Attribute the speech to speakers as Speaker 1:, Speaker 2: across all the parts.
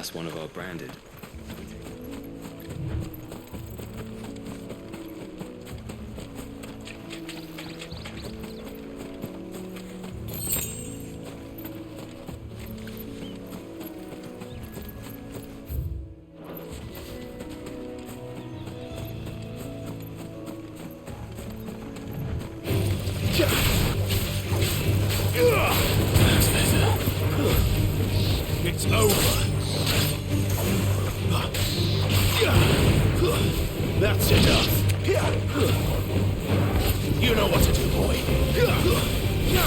Speaker 1: That's one of our branded.
Speaker 2: It's over. That's enough. You know what to do, boy.
Speaker 3: Make it look easy.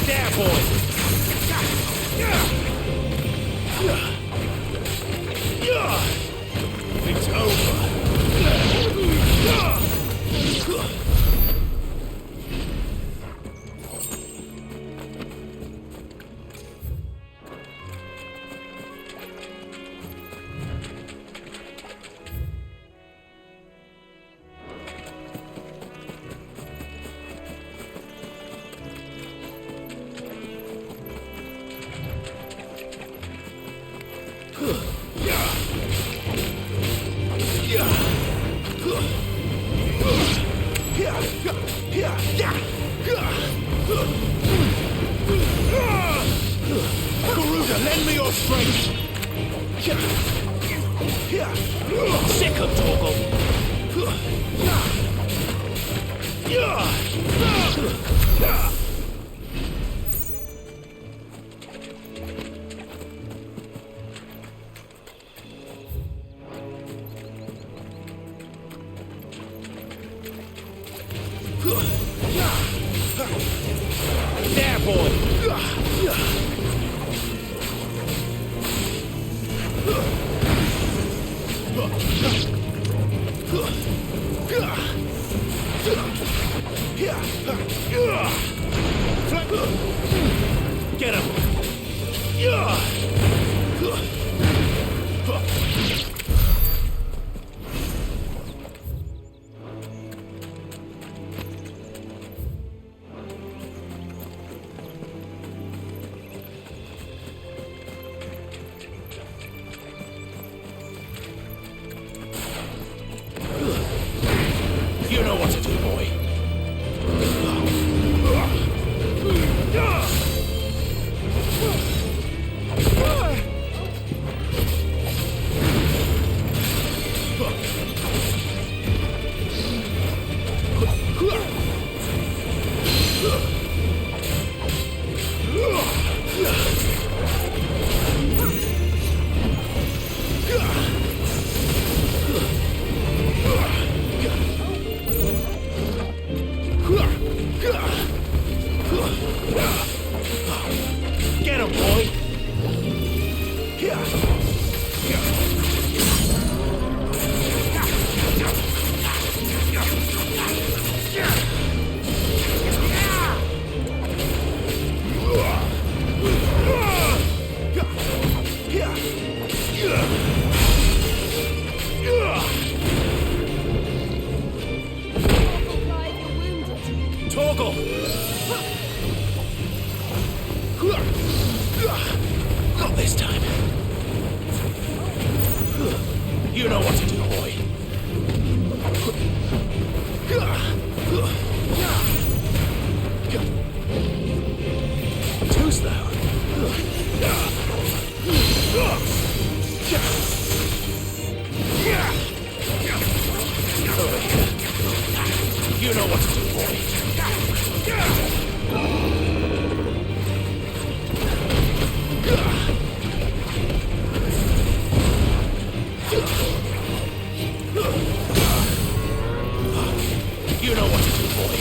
Speaker 2: There, boy. It's over. Garuda, lend me your strength. Sick of Torgal. There, boy. Get him. You know what to do, boy. Get him, boy! Torgal! You know what to do, boy. Too slow. Over here. You know what to do, boy. You know what to do, boy.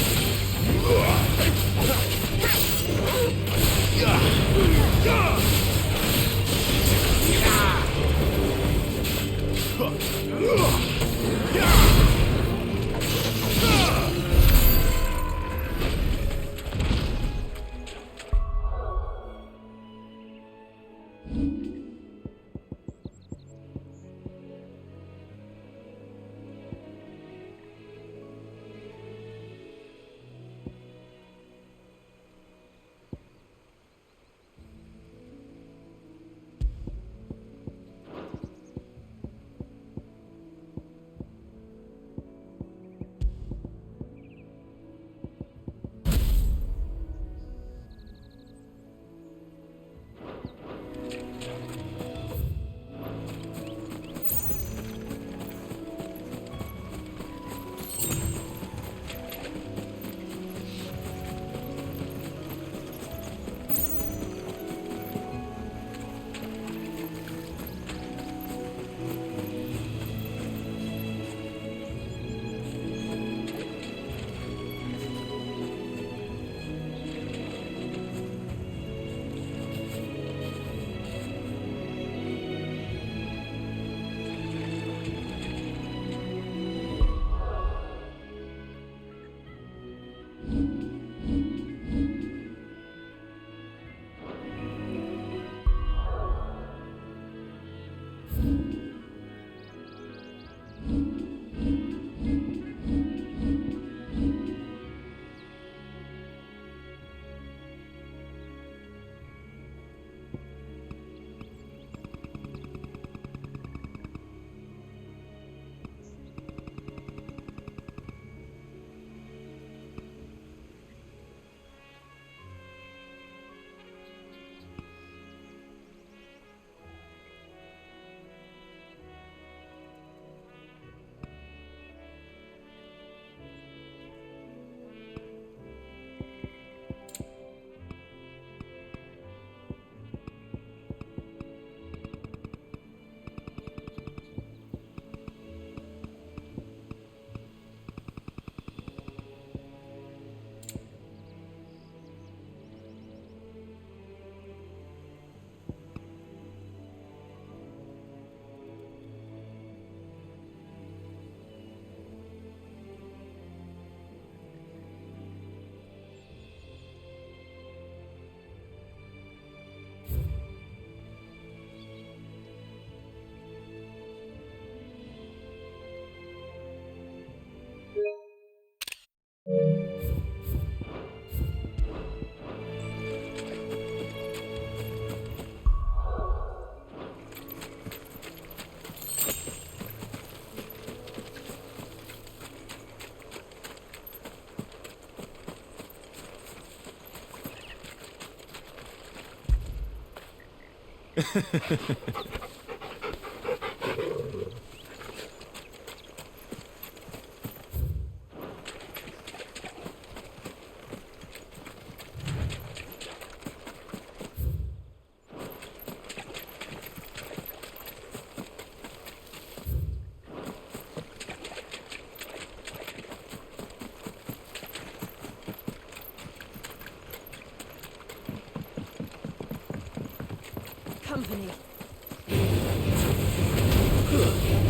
Speaker 1: Company.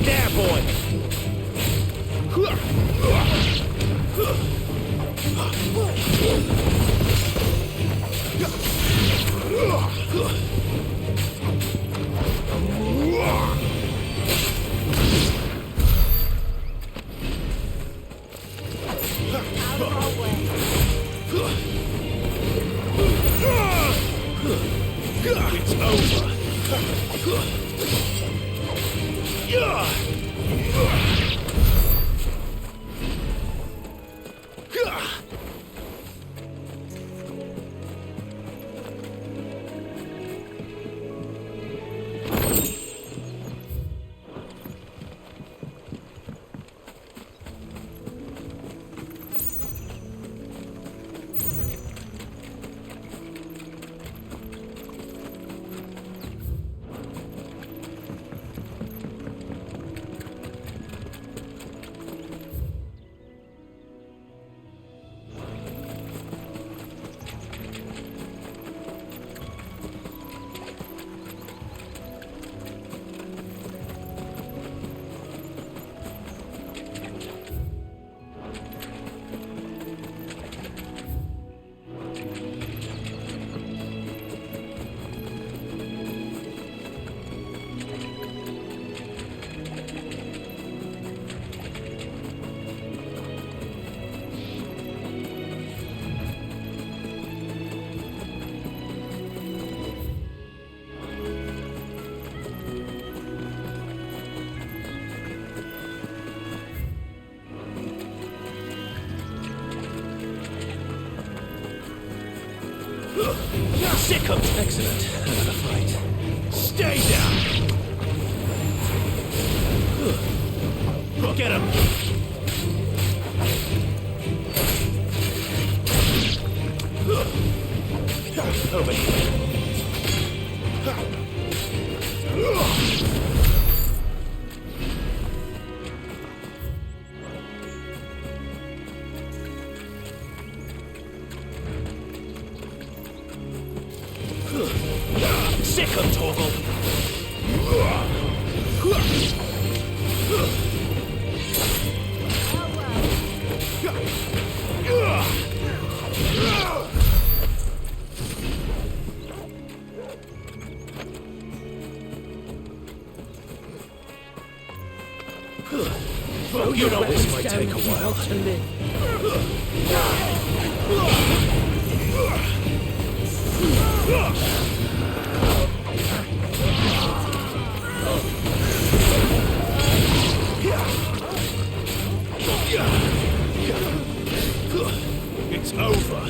Speaker 2: There, boy!
Speaker 1: Out of our way.
Speaker 2: It's over. Sick'em! Excellent. Another fight. Stay down! Get him! Over here. Sick'em, Torgal! Well, you know this might take a while. It's over.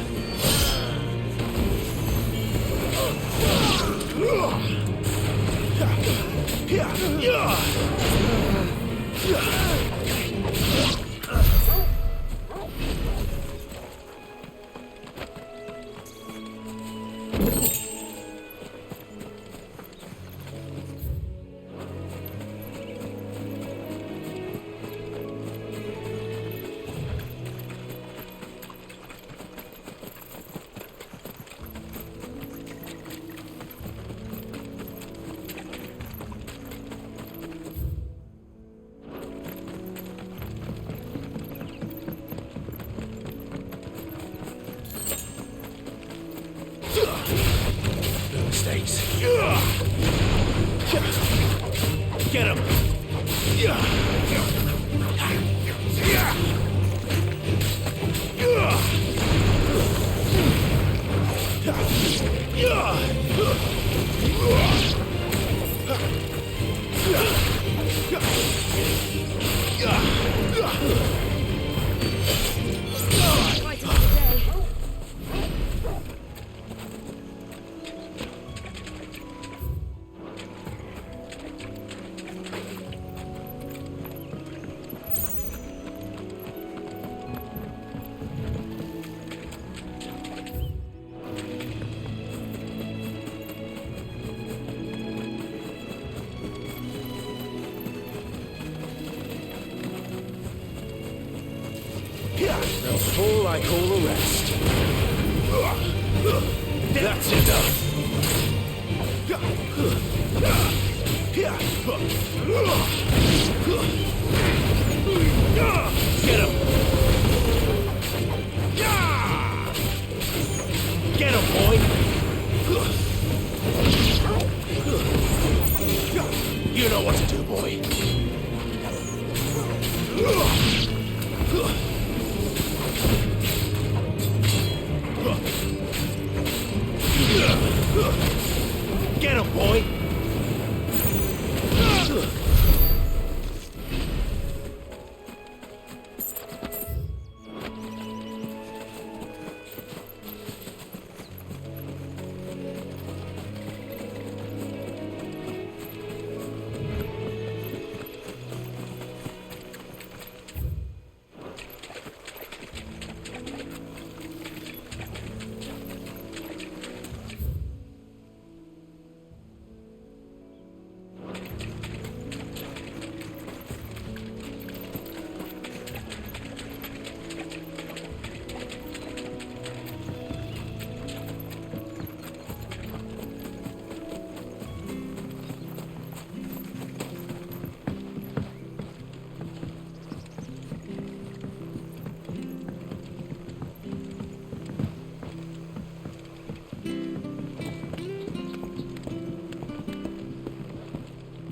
Speaker 2: No mistakes. Get him! They'll fall like all the rest. That's enough. Get him! Get him, boy! You know what to do, boy. Get him, boy!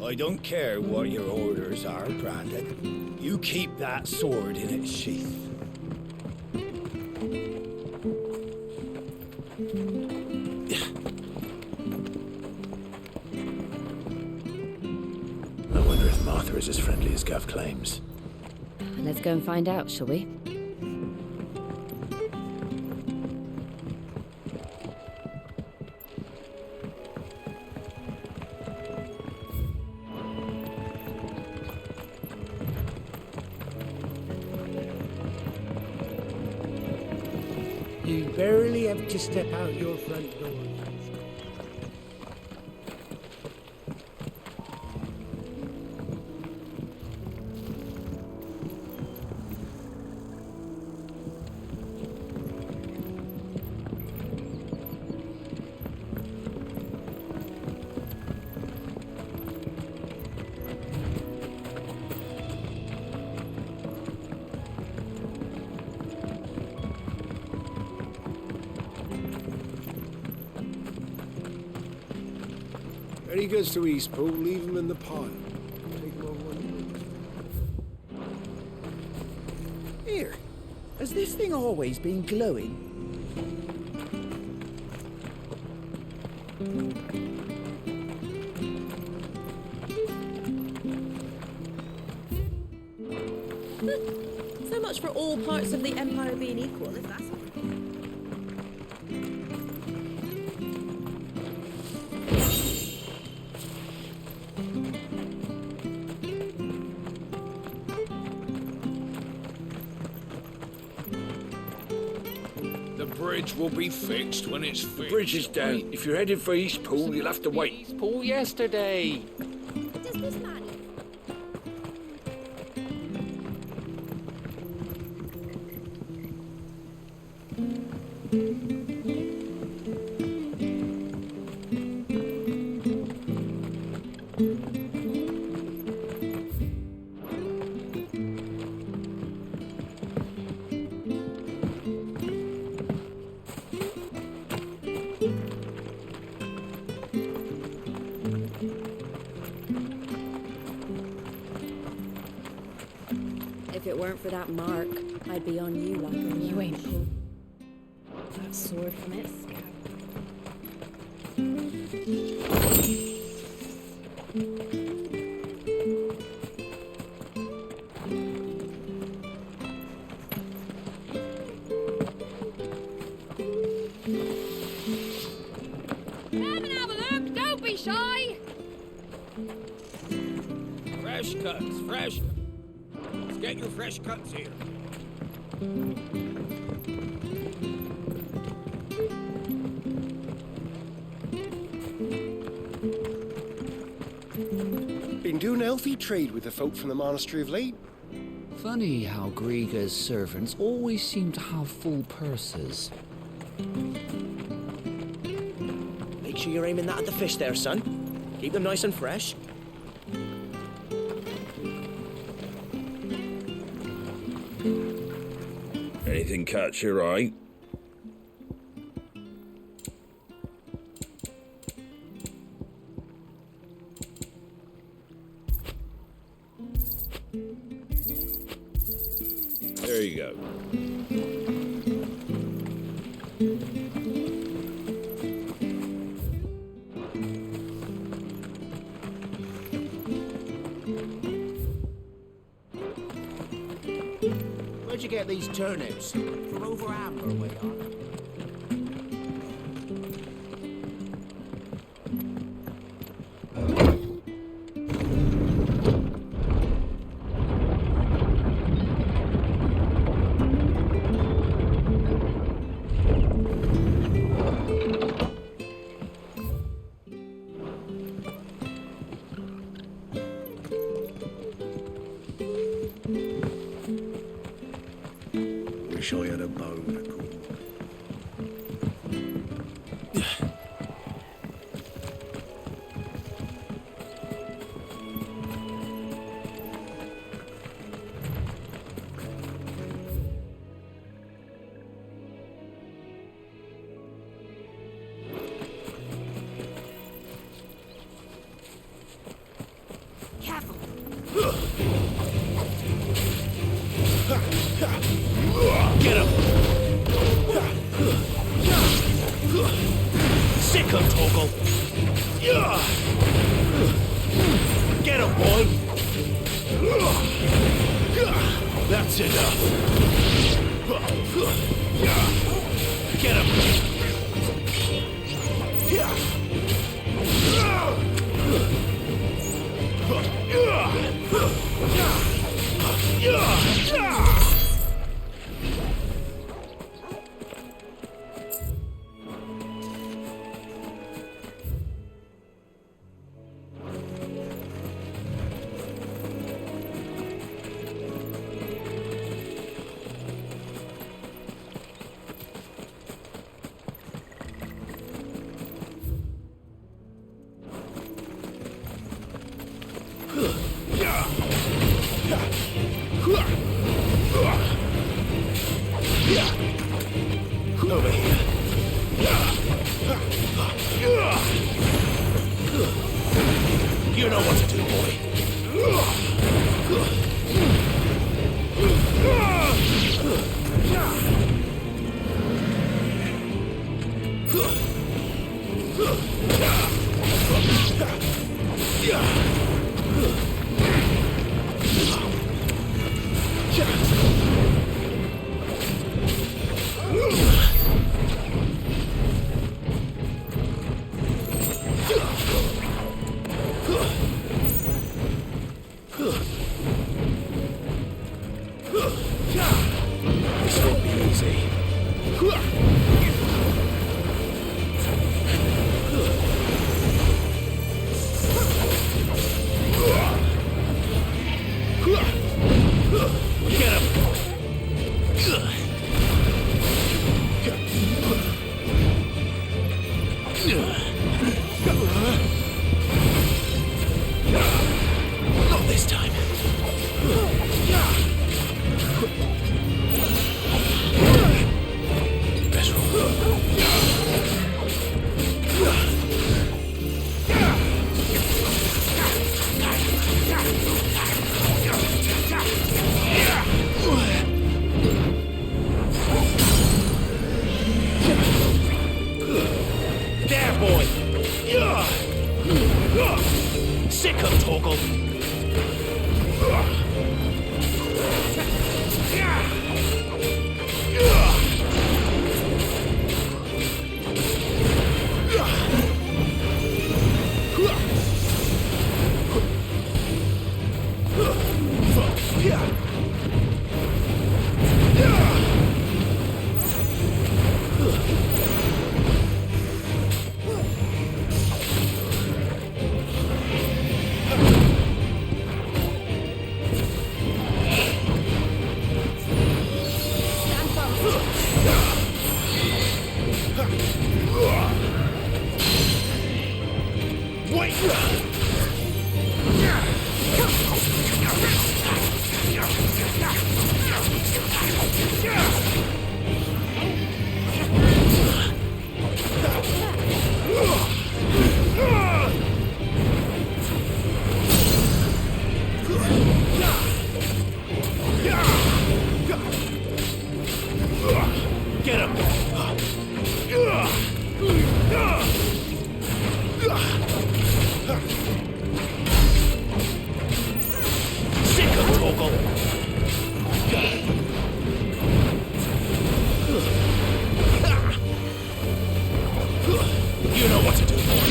Speaker 2: I don't care what your orders are, Brandon. You keep that sword in its sheath.
Speaker 3: I wonder if Martha is as friendly as Gav claims.
Speaker 4: Let's go and find out, shall we?
Speaker 5: You barely have to step out your front door.
Speaker 6: When he goes to Eastpool, leave him in the pile. Take him on one
Speaker 7: Here, has this thing always been glowing?
Speaker 1: So much for all parts of the Empire being equal, if that's...
Speaker 2: The bridge will be fixed when it's fixed.
Speaker 3: The bridge is down. If you're headed for Eastpool, you'll have to wait.
Speaker 8: Paul yesterday.
Speaker 1: Does this matter?
Speaker 4: If it weren't for that mark, I'd be on you like a
Speaker 9: You
Speaker 4: leash.
Speaker 9: ain't. That sword from its scalp.
Speaker 1: Come and have a look, don't be shy!
Speaker 2: Fresh cuts, fresh. Let's get your fresh cuts here.
Speaker 6: Been doing healthy trade with the folk from the monastery of late.
Speaker 8: Funny how Griga's servants always seem to have full purses.
Speaker 7: Make sure you're aiming that at the fish there, son. Keep them nice and fresh.
Speaker 3: Anything catch your eye? There you go.
Speaker 7: Where'd you get these turnips? From over Amber way, aren't they?
Speaker 6: Wish I had a bow to call.
Speaker 2: Sick of Toggle. Yeah. Get him, boy. That's enough. Get him. Over here. You know what to do, boy. This won't be easy. Get him! Not this time. Best roll. There, boy! Sick of Toggle! Wait! Get him! Sick of Toggle! You know what to do, boy.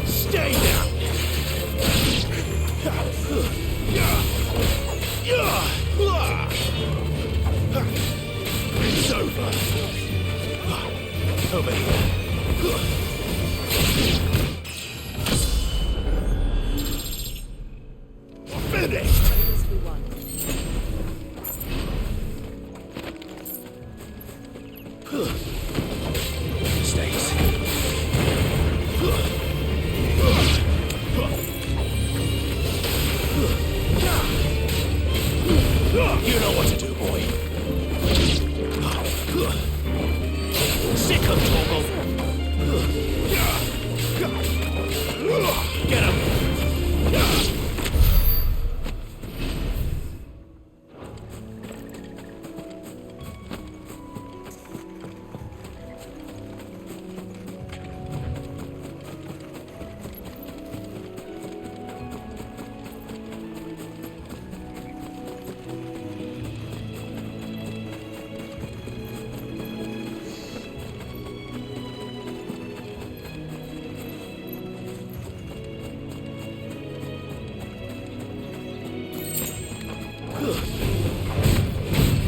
Speaker 2: Stay down!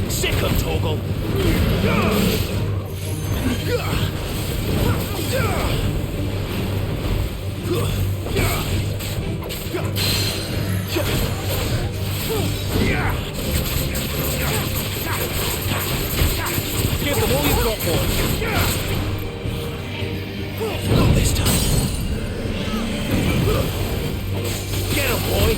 Speaker 7: Sick of Toggle. Give them all you've got, boy. Not this time. Get him, boy.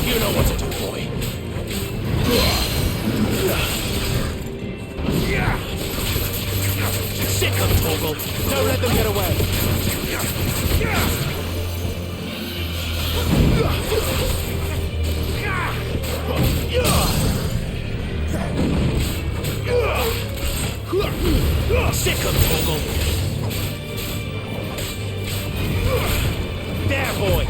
Speaker 7: You know what to do, boy. Sick of Toggle. Don't let them get away. Sick of Toggle. There, boy.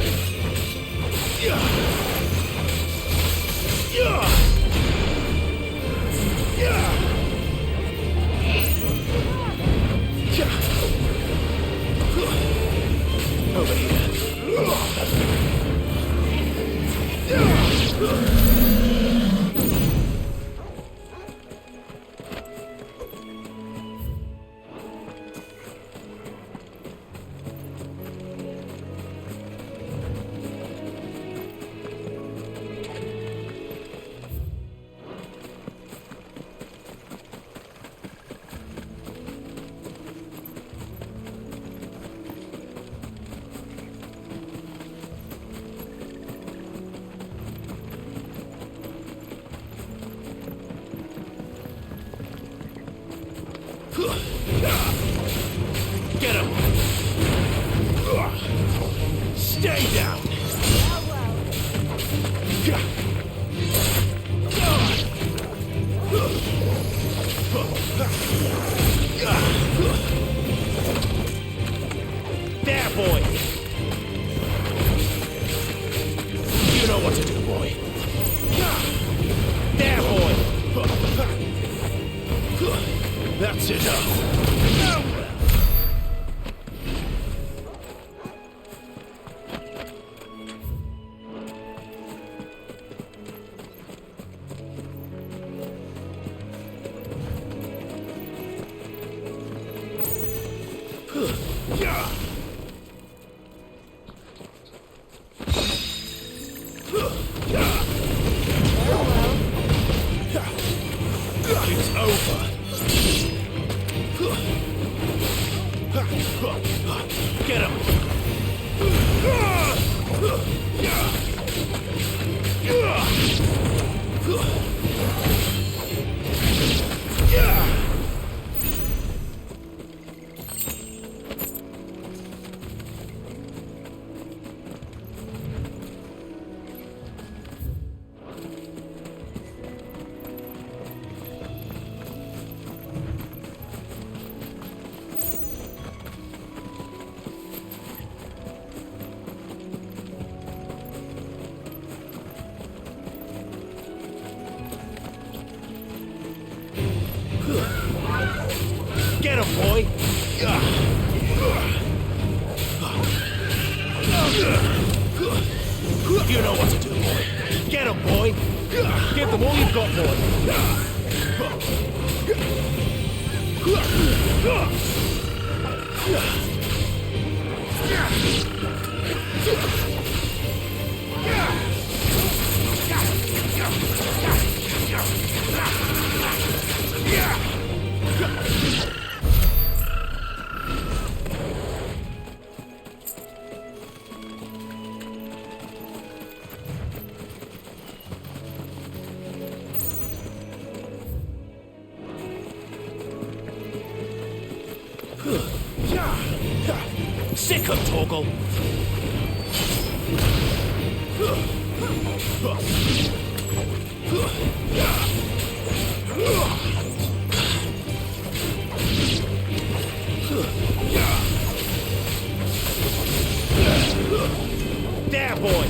Speaker 7: Over here. Get him! Stay down! There, boy! You know what to do, boy. There, boy! That's enough. It's over. Get him! Get him, boy! You know what to do, boy. Get him, boy! Give them all you've got, boy! Sick of Toggle!
Speaker 2: There, boy!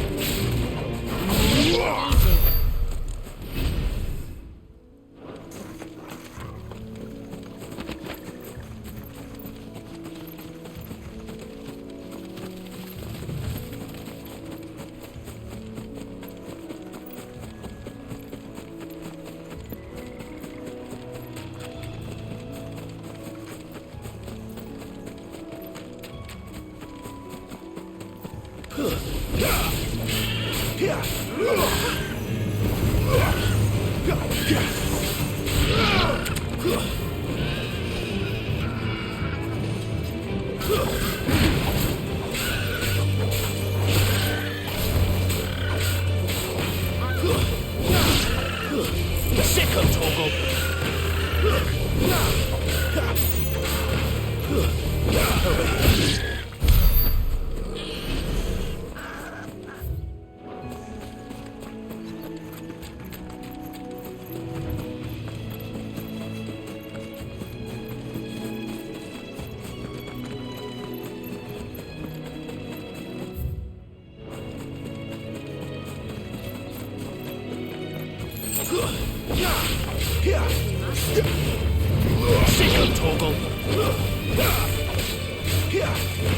Speaker 2: Sick of Toggle.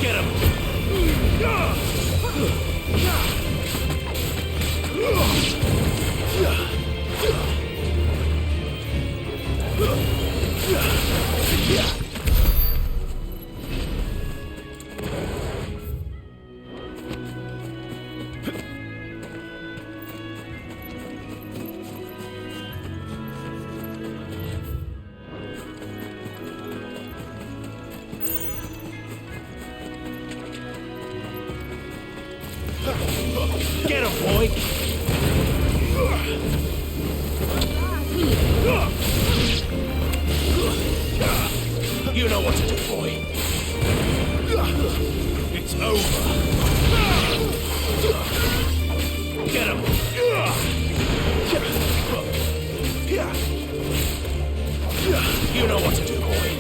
Speaker 2: Get him. Get him, boy! You know what to do, boy. It's over. Get him! You know what to do, boy.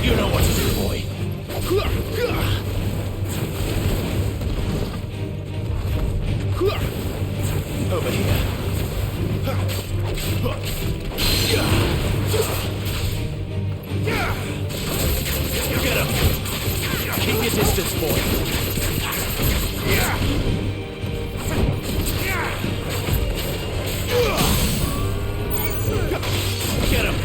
Speaker 2: You know what to do, boy. Over here. Get him. Keep your distance, boy. Get him.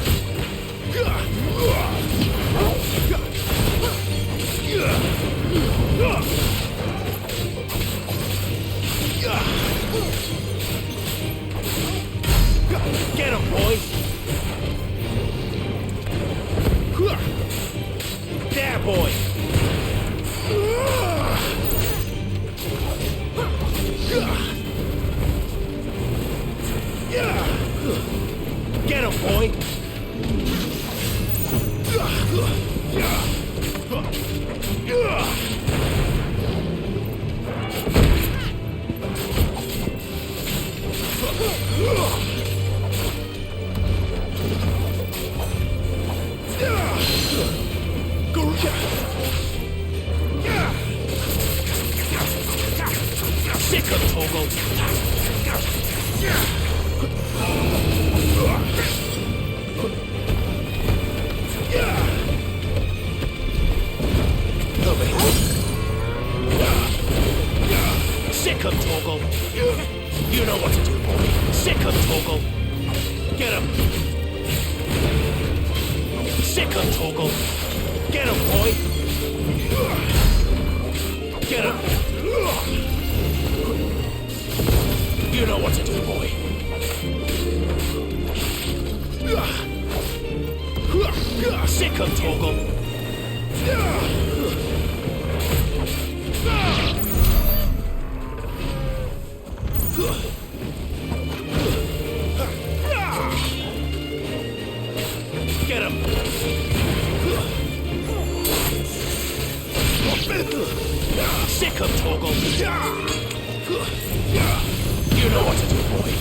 Speaker 2: Get him, boy! There, boy! Get him, boy! Sick of Toggle! Over here. Sick of Toggle! You know what to do, boy. Sick of Toggle!
Speaker 7: him, Torgal. Get him, boy. Get him. You know what to do, boy. Sick him, Torgal. Get him! Sick him, Torgal! You know what to do, boy!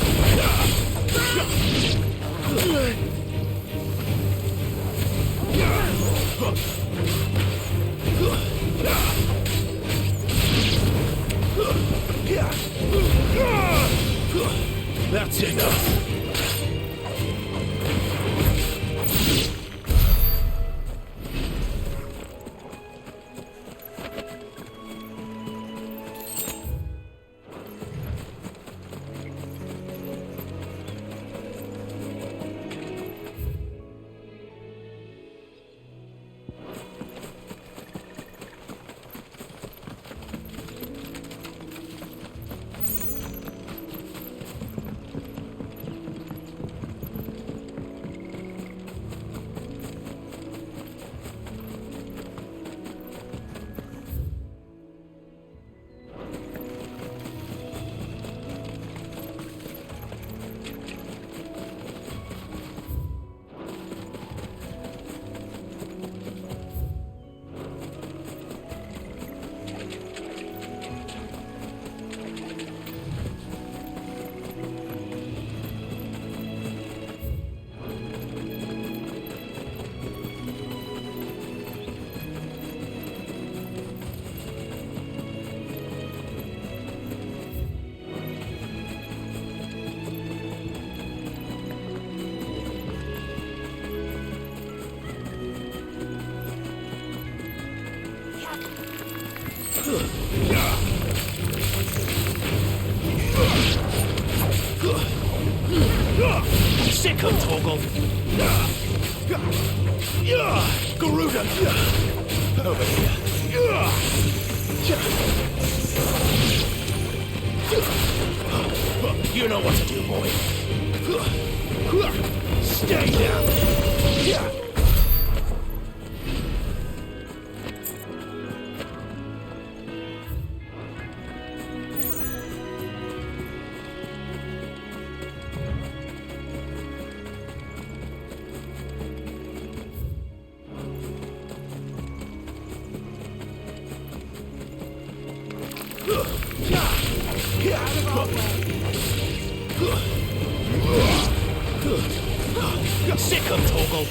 Speaker 7: That's enough! Sick him, Torgal! Garuda! Over here! You know what to do, boy! Stay down! Sick him, Torgal!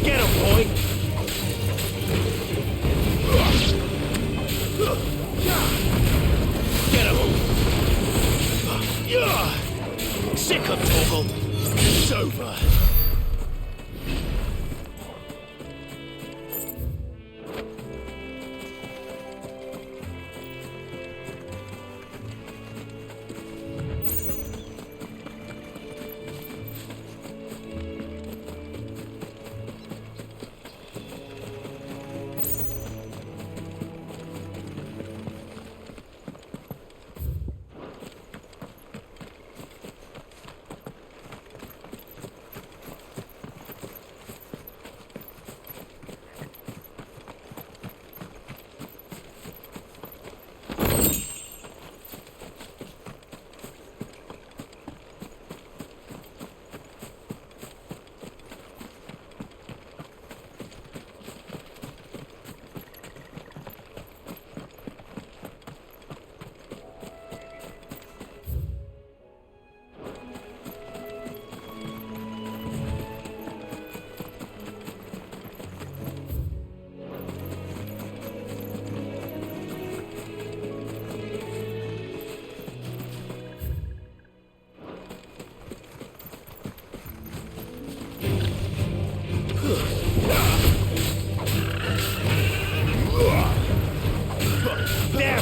Speaker 7: Get him, boy! Get him! Sick him, Torgal! It's over!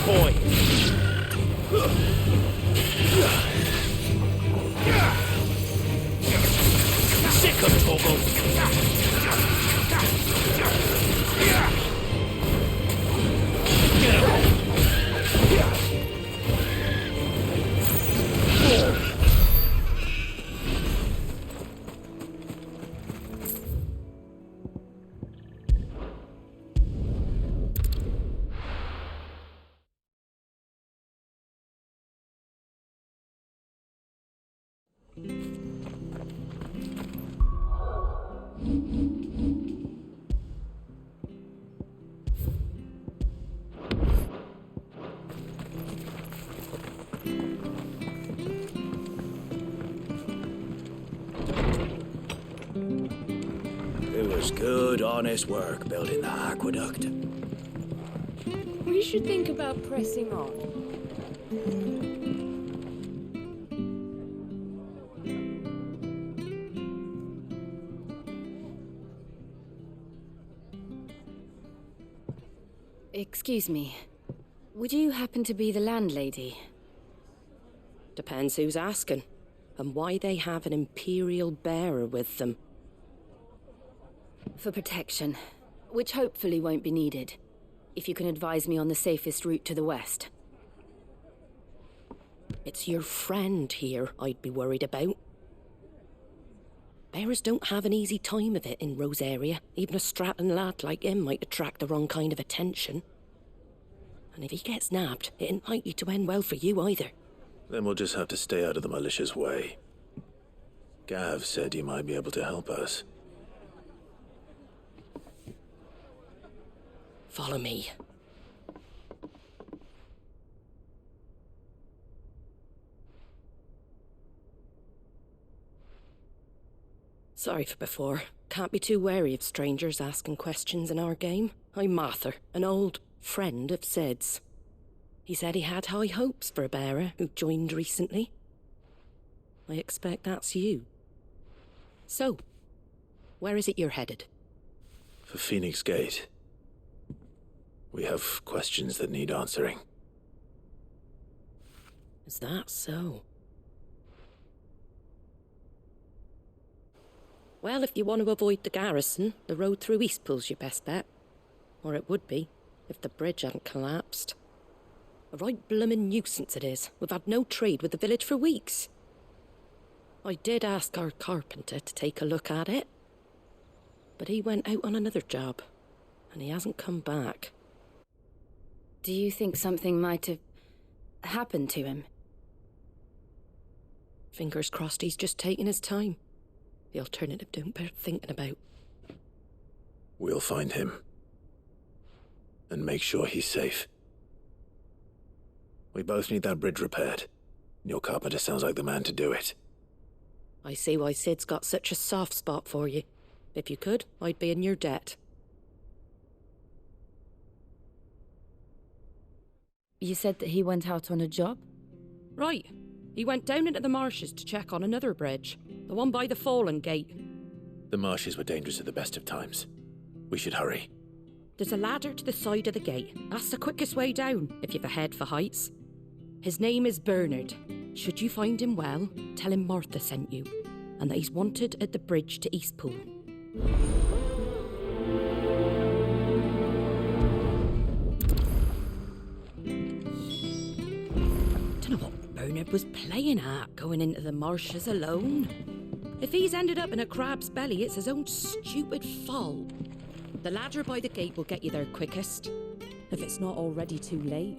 Speaker 2: there, boy! Sick of Togo! It was good, honest work building the aqueduct.
Speaker 9: We should think about pressing on.
Speaker 4: Excuse me. Would you happen to be the landlady?
Speaker 10: Depends who's asking, and why they have an Imperial bearer with them.
Speaker 4: For protection, which hopefully won't be needed. If you can advise me on the safest route to the west.
Speaker 10: It's your friend here I'd be worried about. Bearers don't have an easy time of it in Rosaria. Even a Stratton lad like him might attract the wrong kind of attention. And if he gets nabbed, it ain't likely to end well for you either.
Speaker 3: Then we'll just have to stay out of the militia's way. Gav said you might be able to help us.
Speaker 10: Follow me. Sorry for before. Can't be too wary of strangers asking questions in our game. I'm Martha, an old friend of Sid's. He said he had high hopes for a bearer who joined recently. I expect that's you. So, where is it you're headed?
Speaker 3: For Phoenix Gate. We have questions that need answering.
Speaker 10: Is that so? Well, if you want to avoid the garrison, the road through Eastpool's your best bet. Or it would be, if the bridge hadn't collapsed. A right bloomin' nuisance it is. We've had no trade with the village for weeks. I did ask our carpenter to take a look at it. But he went out on another job, and he hasn't come back.
Speaker 4: Do you think something might have happened to him?
Speaker 10: Fingers crossed he's just taking his time. The alternative don't bear thinking about.
Speaker 3: We'll find him. And make sure he's safe. We both need that bridge repaired. Your carpenter sounds like the man to do it.
Speaker 10: I see why Sid's got such a soft spot for you. If you could, I'd be in your debt.
Speaker 4: You said that he went out on a job?
Speaker 10: Right. He went down into the marshes to check on another bridge. The one by the Fallen Gate.
Speaker 3: The marshes were dangerous at the best of times. We should hurry.
Speaker 10: There's a ladder to the side of the gate. That's the quickest way down, if you've a head for heights. His name is Bernard. Should you find him well, tell him Martha sent you, and that he's wanted at the bridge to Eastpool. Dunno what Bernard was playing at, going into the marshes alone. If he's ended up in a crab's belly, it's his own stupid fault. The ladder by the gate will get you there quickest, if it's not already too late.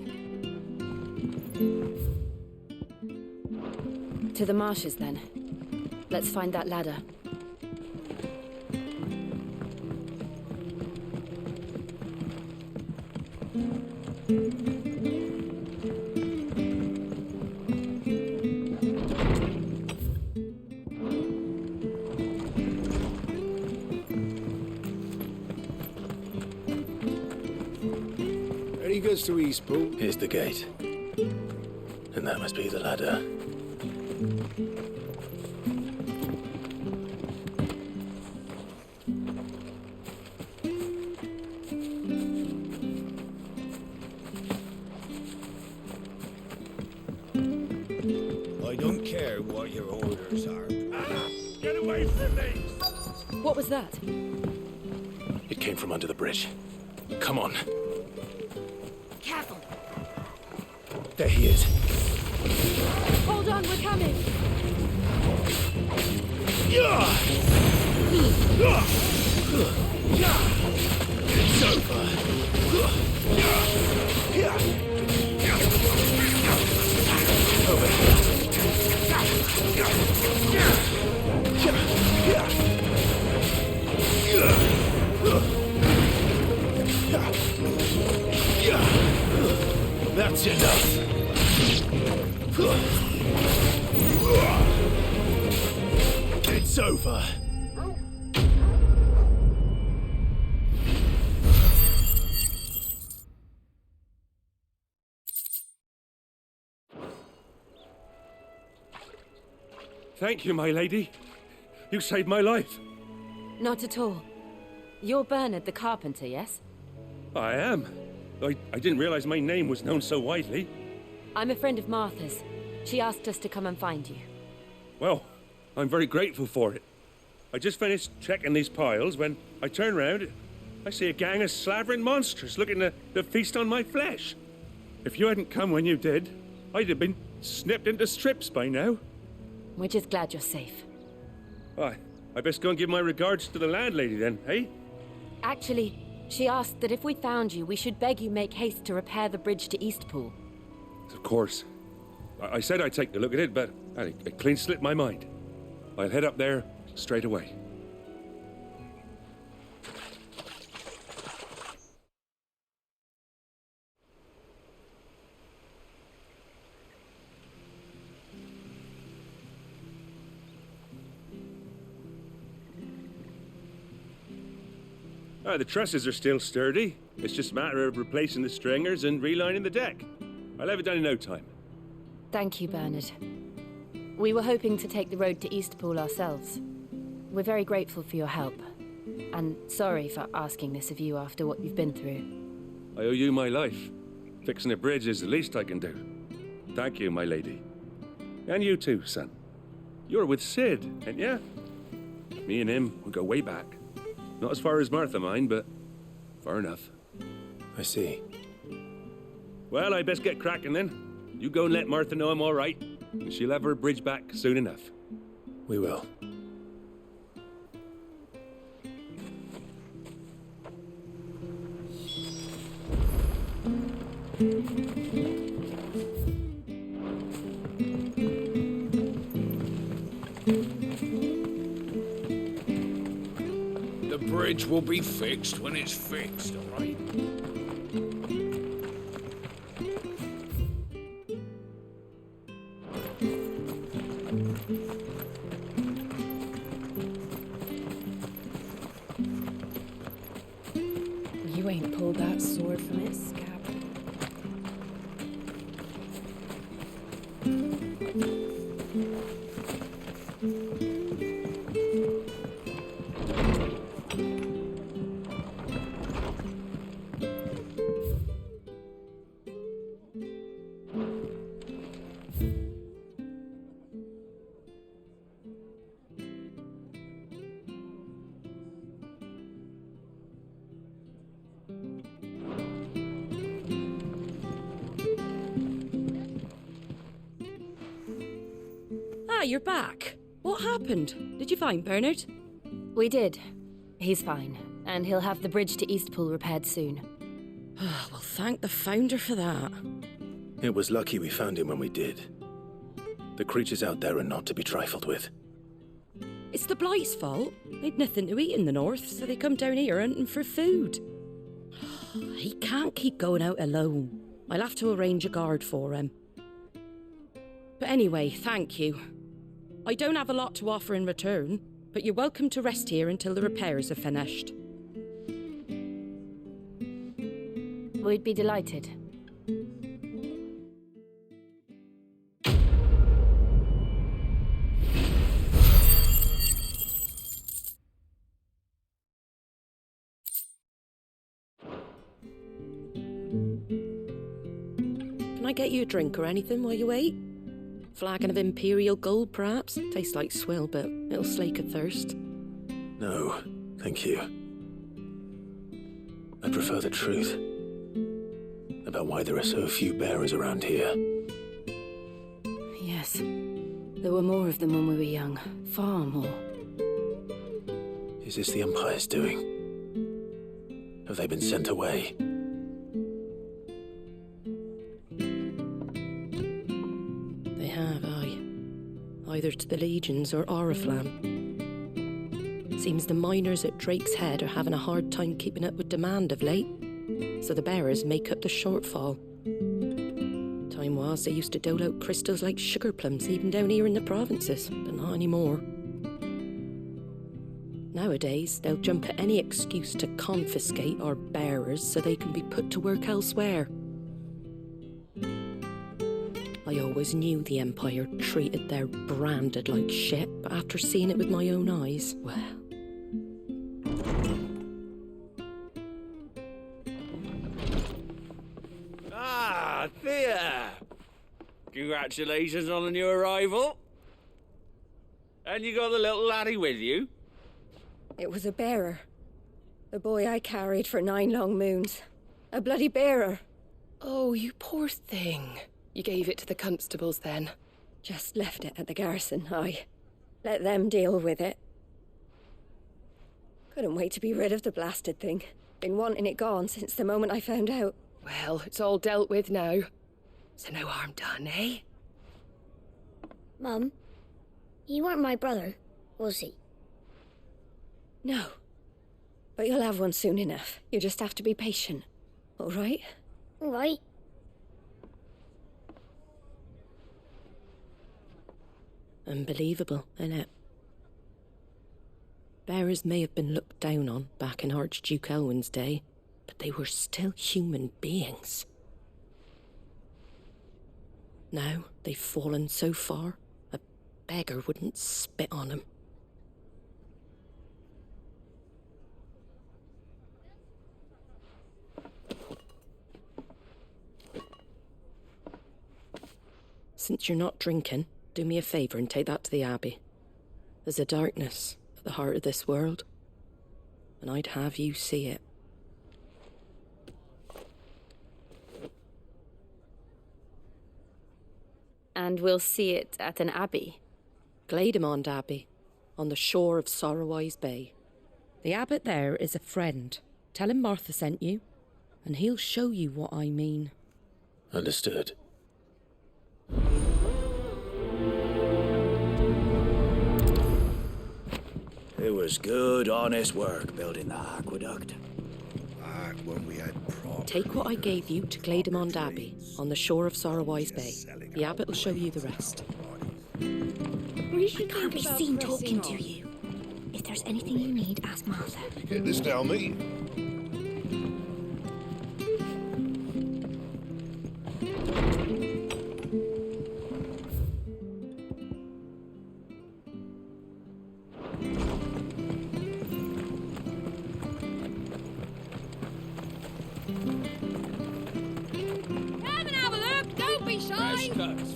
Speaker 4: To the marshes, then. Let's find that ladder.
Speaker 6: Ready goes to Eastpool.
Speaker 3: Here's the gate. And that must be the ladder.
Speaker 2: care what your orders are.
Speaker 3: Get away from me!
Speaker 4: What was that?
Speaker 3: It came from under the bridge. Come on.
Speaker 4: Careful!
Speaker 3: There he is.
Speaker 4: Hold on, we're coming!
Speaker 3: It's over. Over That's enough. It's over.
Speaker 11: Thank you, my lady. You saved my life.
Speaker 4: Not at all. You're Bernard the carpenter, yes?
Speaker 11: I am. I didn't realize my name was known so widely.
Speaker 4: I'm a friend of Martha's. She asked us to come and find you.
Speaker 11: Well, I'm very grateful for it. I just finished checking these piles when I turn round. I see a gang of slavering monsters looking to feast on my flesh. If you hadn't come when you did, I'd have been snipped into strips by now.
Speaker 4: We're just glad you're safe.
Speaker 11: I best go and give my regards to the landlady then, eh?
Speaker 4: Actually, she asked that if we found you, we should beg you make haste to repair the bridge to Eastpool.
Speaker 11: Of course. I said I'd take a look at it, but it clean slipped my mind. I'll head up there straight away. The trusses are still sturdy. It's just a matter of replacing the stringers and relining the deck. I'll have it done in no time.
Speaker 4: Thank you, Bernard. We were hoping to take the road to Eastpool ourselves. We're very grateful for your help. And sorry for asking this of you after what you've been through.
Speaker 11: I owe you my life. Fixing a bridge is the least I can do. Thank you, my lady. And you too, son. You're with Sid, ain't ya? Me and him, we go way back. Not as far as Martha, mind, but far enough.
Speaker 3: I see.
Speaker 11: Well, I best get cracking then. You go and let Martha know I'm all right, and she'll have her bridge back soon enough.
Speaker 3: We will.
Speaker 2: The bridge will be fixed when it's fixed, all right?
Speaker 9: You ain't pulled that sword from its scab.
Speaker 10: Ah, you're back. What happened? Did you find Bernard?
Speaker 4: We did. He's fine, and he'll have the bridge to Eastpool repaired soon.
Speaker 10: Well, thank the Founder for that.
Speaker 3: It was lucky we found him when we did. The creatures out there are not to be trifled with.
Speaker 10: It's the Blight's fault. They'd nothing to eat in the north, so they come down here hunting for food. He can't keep going out alone. I'll have to arrange a guard for him. But anyway, thank you. I don't have a lot to offer in return, but you're welcome to rest here until the repairs are finished.
Speaker 4: We'd be delighted.
Speaker 10: Can I get you a drink or anything while you wait? Flagon of Imperial gold, perhaps? Tastes like swill, but it'll slake a thirst.
Speaker 3: No, thank you. I prefer the truth. About why there are so few bearers around here.
Speaker 4: Yes. There were more of them when we were young. Far more.
Speaker 3: Is this the Empire's doing? Have they been sent away?
Speaker 10: They have, aye. Either to the Legions or Oriflamme. Seems the miners at Drake's Head are having a hard time keeping up with demand of late, so the bearers make up the shortfall. Time was they used to dole out crystals like sugar plums even down here in the provinces, but not anymore. Nowadays, they'll jump at any excuse to confiscate our bearers so they can be put to work elsewhere. I always knew the Empire treated their branded like shit, but after seeing it with my own eyes, well...
Speaker 12: Ah, Thea! Congratulations on the new arrival. And you got the little laddie with you?
Speaker 13: It was a bearer. The boy I carried for 9 long moons. A bloody bearer.
Speaker 9: Oh, you poor thing. You gave it to the constables then?
Speaker 13: Just left it at the garrison, I let them deal with it. Couldn't wait to be rid of the blasted thing. Been wanting it gone since the moment I found out.
Speaker 9: Well, it's all dealt with now. So no harm done, eh?
Speaker 14: Mum, he weren't my brother, was he?
Speaker 13: No. But you'll have one soon enough. You just have to be patient. All right?
Speaker 14: All right.
Speaker 10: Unbelievable, innit? Bearers may have been looked down on back in Archduke Elwin's day, but they were still human beings. Now they've fallen so far, a beggar wouldn't spit on them. Since you're not drinking, do me a favour and take that to the Abbey. There's a darkness at the heart of this world, and I'd have you see it.
Speaker 4: And we'll see it at an abbey?
Speaker 10: Glademond Abbey, on the shore of Sorrowise Bay. The abbot there is a friend. Tell him Martha sent you, and he'll show you what I mean.
Speaker 3: Understood.
Speaker 2: It was good, honest work building the aqueduct.
Speaker 15: Back when we had problems.
Speaker 10: Take what I gave you to Glademond Abbey, on the shore of Sorrowise Bay. The abbot will show you the rest.
Speaker 14: We should can't be seen talking to you. If there's anything you need, ask Martha.
Speaker 15: Get this down me.
Speaker 9: Come and have a look! Don't be shy!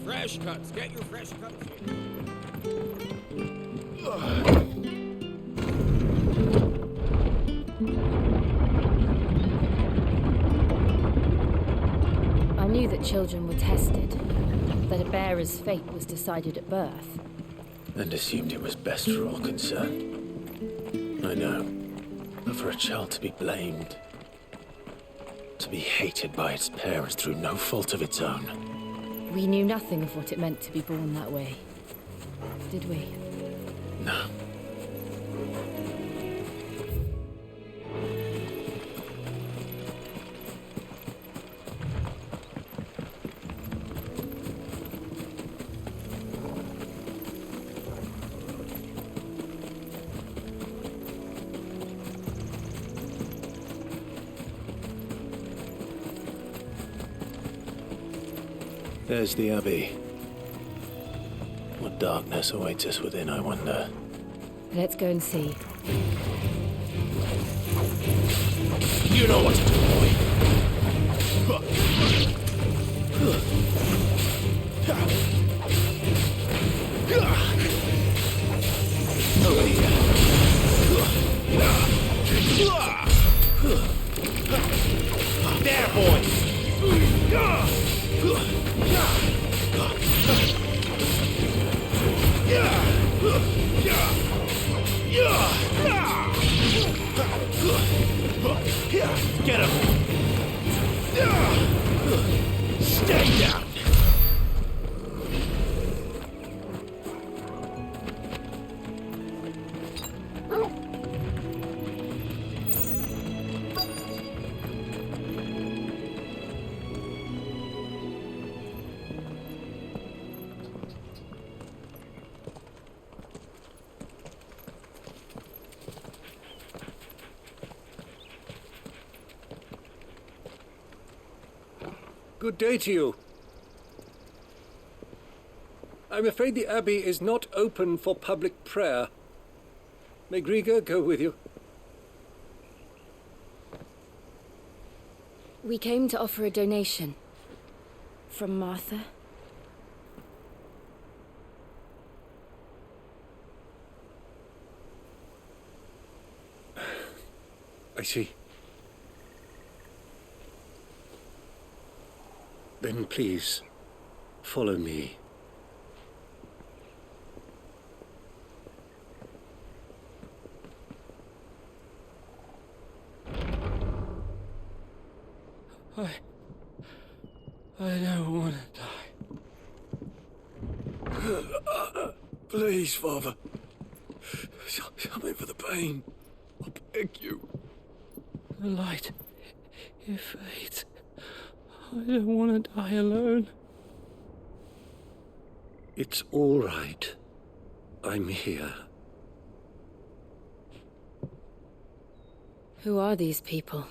Speaker 12: Fresh cuts. Get your fresh cuts here.
Speaker 4: I knew that children were tested, that a bearer's fate was decided at birth.
Speaker 3: And assumed it was best for all concerned. I know. But for a child to be blamed, to be hated by its parents through no fault of its own.
Speaker 4: We knew nothing of what it meant to be born that way, did we?
Speaker 3: No. There's the Abbey. What darkness awaits us within, I wonder.
Speaker 4: Let's go and see.
Speaker 2: You know what to do, boy.
Speaker 16: Good day to you. I'm afraid the Abbey is not open for public prayer. May Grieger go with you?
Speaker 4: We came to offer a donation. From Martha.
Speaker 16: I see. Then please, follow me.
Speaker 3: I don't want to die. Please, Father. Something for the pain. I beg you.
Speaker 17: The light, it fades. I don't want to die alone.
Speaker 16: It's all right. I'm here.
Speaker 4: Who are these people?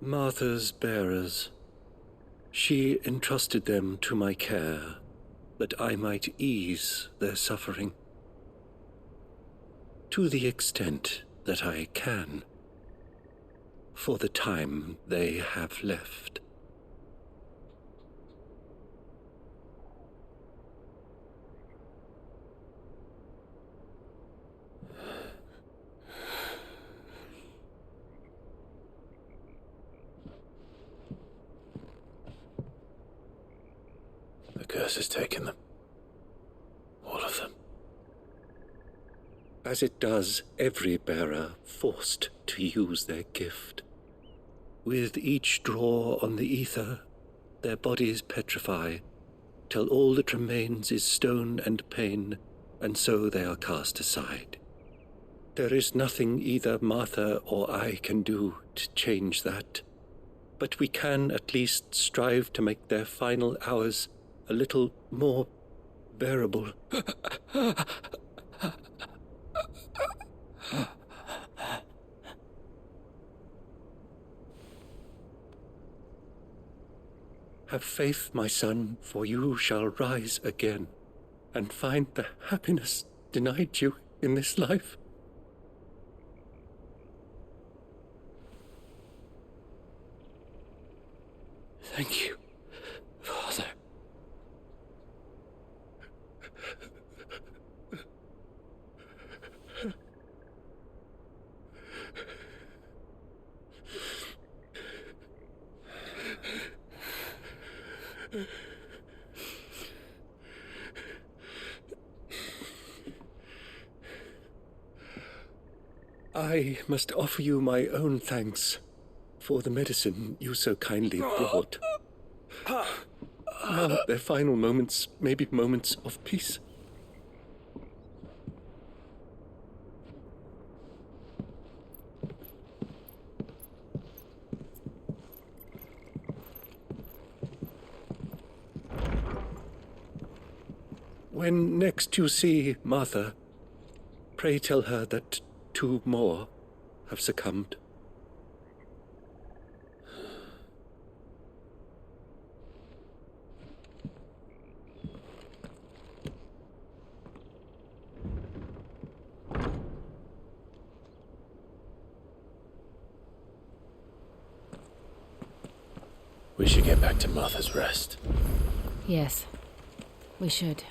Speaker 16: Martha's bearers. She entrusted them to my care, that I might ease their suffering. To the extent that I can, for the time they have left.
Speaker 3: The curse has taken them. All of them.
Speaker 16: As it does every bearer forced to use their gift. With each draw on the ether, their bodies petrify, till all that remains is stone and pain, and so they are cast aside. There is nothing either Martha or I can do to change that, but we can at least strive to make their final hours a little more bearable. Have faith, my son, for you shall rise again, and find the happiness denied you in this life.
Speaker 17: Thank you, Father.
Speaker 16: I must offer you my own thanks for the medicine you so kindly brought. Now their final moments may be moments of peace. When next you see Martha, pray tell her that 2 more have succumbed.
Speaker 3: We should get back to Martha's Rest.
Speaker 4: Yes, we should.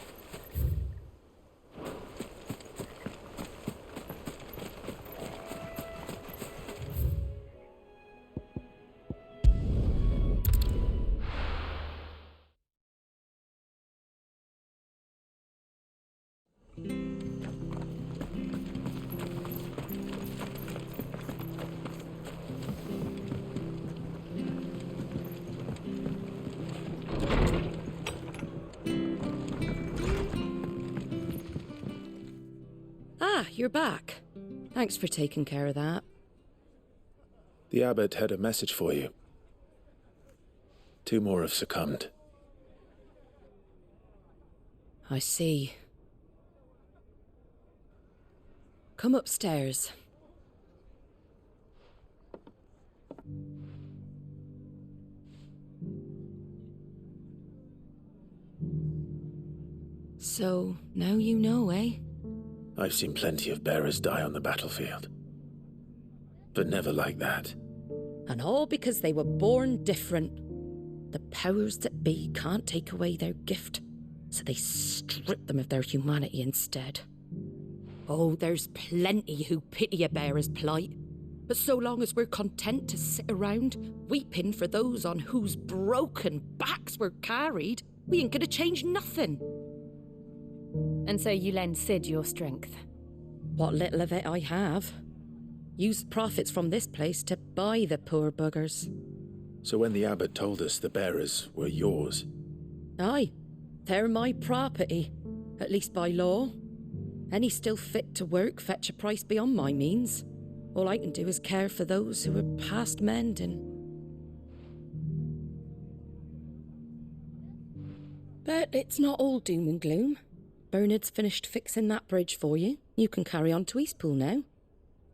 Speaker 10: You're back. Thanks for taking care of that.
Speaker 3: The abbot had a message for you. 2 more have succumbed.
Speaker 10: I see. Come upstairs. So, now you know, eh?
Speaker 3: I've seen plenty of bearers die on the battlefield. But never like that.
Speaker 10: And all because they were born different. The powers that be can't take away their gift, so they strip them of their humanity instead. Oh, there's plenty who pity a bearer's plight. But so long as we're content to sit around, weeping for those on whose broken backs we're carried, we ain't gonna change nothing.
Speaker 4: And so you lend Sid your strength?
Speaker 10: What little of it I have. Used profits from this place to buy the poor buggers.
Speaker 3: So when the abbot told us the bearers were yours...
Speaker 10: Aye, they're my property, at least by law. Any still fit to work fetch a price beyond my means. All I can do is care for those who are past mending. But it's not all doom and gloom. Bernard's finished fixing that bridge for you. You can carry on to Eastpool now.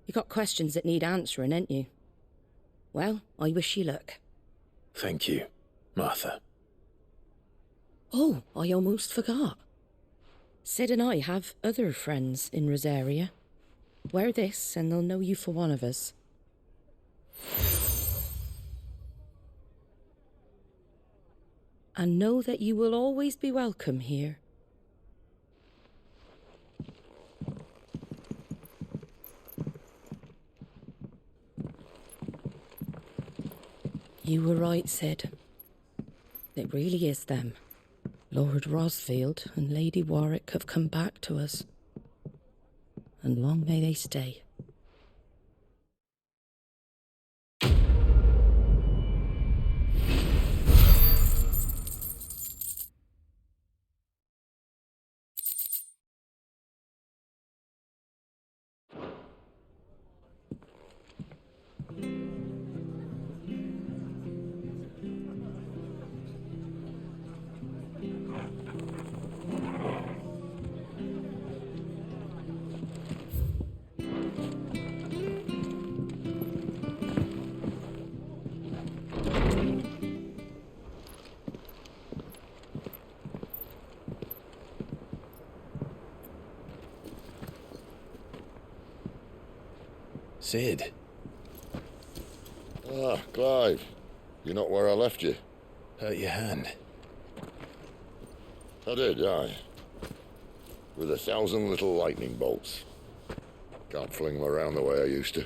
Speaker 10: You got questions that need answering, ain't you? Well, I wish you luck.
Speaker 3: Thank you, Martha.
Speaker 10: Oh, I almost forgot. Sid and I have other friends in Rosaria. Wear this and they'll know you for one of us. And know that you will always be welcome here. You were right, Sid. It really is them. Lord Rosfield and Lady Warwick have come back to us. And long may they stay.
Speaker 3: Sid.
Speaker 15: Ah, Clive. You're not where I left you.
Speaker 3: Hurt your hand.
Speaker 15: I did, aye. With 1,000 little lightning bolts. Can't fling them around the way I used to.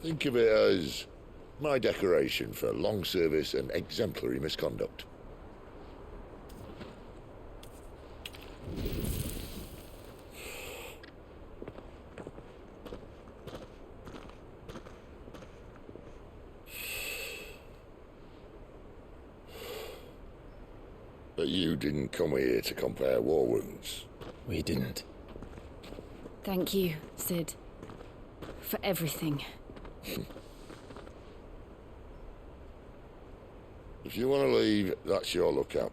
Speaker 15: Think of it as my decoration for long service and exemplary misconduct. But you didn't come here to compare war wounds.
Speaker 3: We didn't.
Speaker 4: Thank you, Sid. For everything.
Speaker 15: If you want to leave, that's your lookout.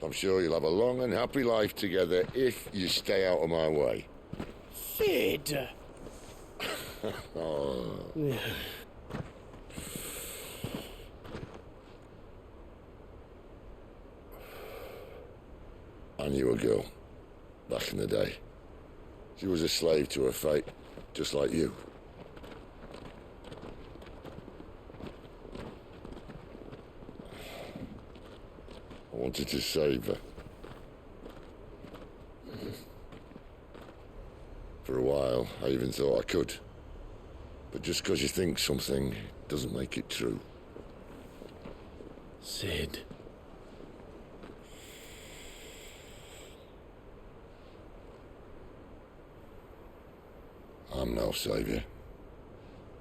Speaker 15: I'm sure you'll have a long and happy life together if you stay out of my way.
Speaker 5: Sid!
Speaker 15: Oh. I knew a girl, back in the day. She was a slave to her fate, just like you. I wanted to save her. For a while, I even thought I could. But just because you think something doesn't make it true.
Speaker 3: Sid.
Speaker 15: I'm no saviour.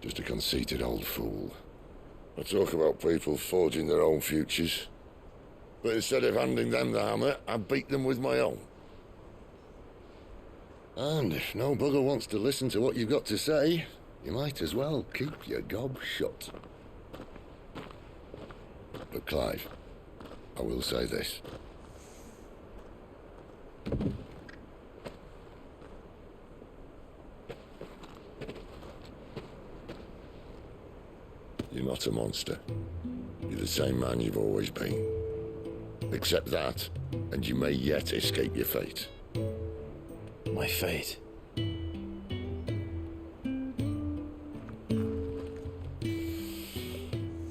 Speaker 15: Just a conceited old fool. I talk about people forging their own futures. But instead of handing them the hammer, I beat them with my own. And if no bugger wants to listen to what you've got to say, you might as well keep your gob shut. But Clive, I will say this. You're not a monster. You're You're the same man you've always been. Accept that, and you may yet escape your fate.
Speaker 3: My fate?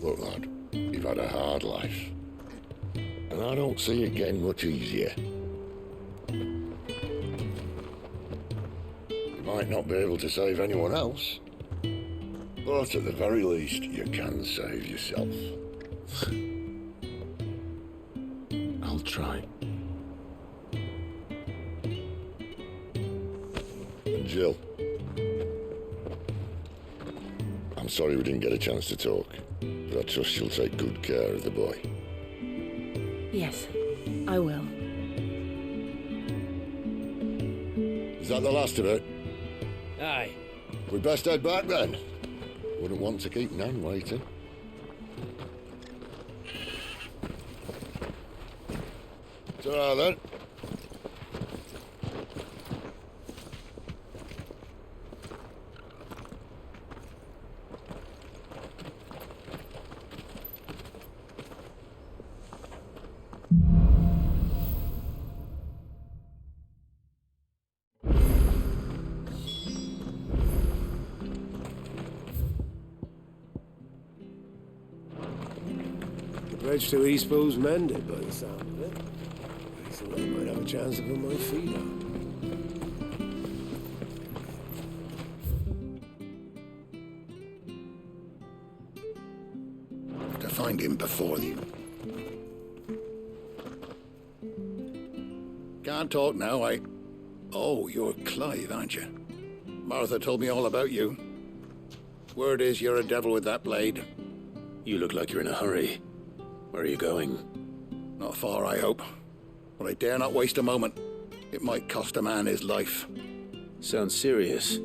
Speaker 15: Look, lad, you've had a hard life. And I don't see it getting much easier. You might not be able to save anyone else, but at the very least, you can save yourself.
Speaker 3: I'll try.
Speaker 15: And Jill, I'm sorry we didn't get a chance to talk, but I trust you'll take good care of the boy.
Speaker 4: Yes, I will.
Speaker 15: Is that the last of it?
Speaker 12: Aye.
Speaker 15: We best head back then. Wouldn't want to keep Nan waiting. Ta-ra then.
Speaker 6: The bridge to Eastpool's mended by the sound of it. So I might have a chance to put my feet on.
Speaker 2: To find him before you. Can't talk now, Oh, you're Clive, aren't you? Martha told me all about you. Word is you're a devil with that blade.
Speaker 3: You look like you're in a hurry. Where are you going?
Speaker 2: Not far, I hope. But I dare not waste a moment. It might cost a man his life.
Speaker 3: Sounds serious.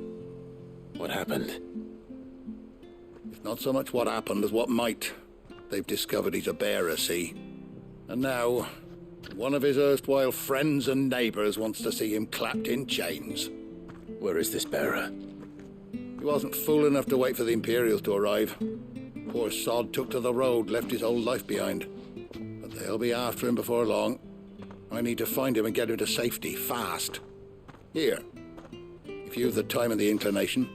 Speaker 3: What happened?
Speaker 2: It's not so much what happened as what might. They've discovered he's a bearer, see? And now, one of his erstwhile friends and neighbours wants to see him clapped in chains.
Speaker 3: Where is this bearer?
Speaker 2: He wasn't fool enough to wait for the Imperials to arrive. Poor sod took to the road, left his whole life behind. But they'll be after him before long. I need to find him and get him to safety, fast. Here, if you've the time and the inclination,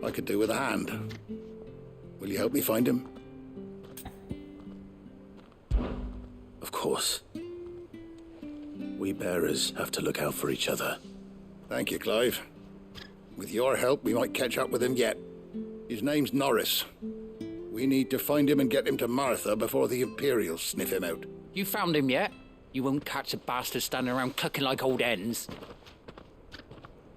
Speaker 2: I could do with a hand. Will you help me find him?
Speaker 3: Of course. We bearers have to look out for each other.
Speaker 2: Thank you, Clive. With your help, we might catch up with him yet. His name's Norris. We need to find him and get him to Martha before the Imperials sniff him out.
Speaker 17: You found him yet? You won't catch a bastard standing around clucking like old hens.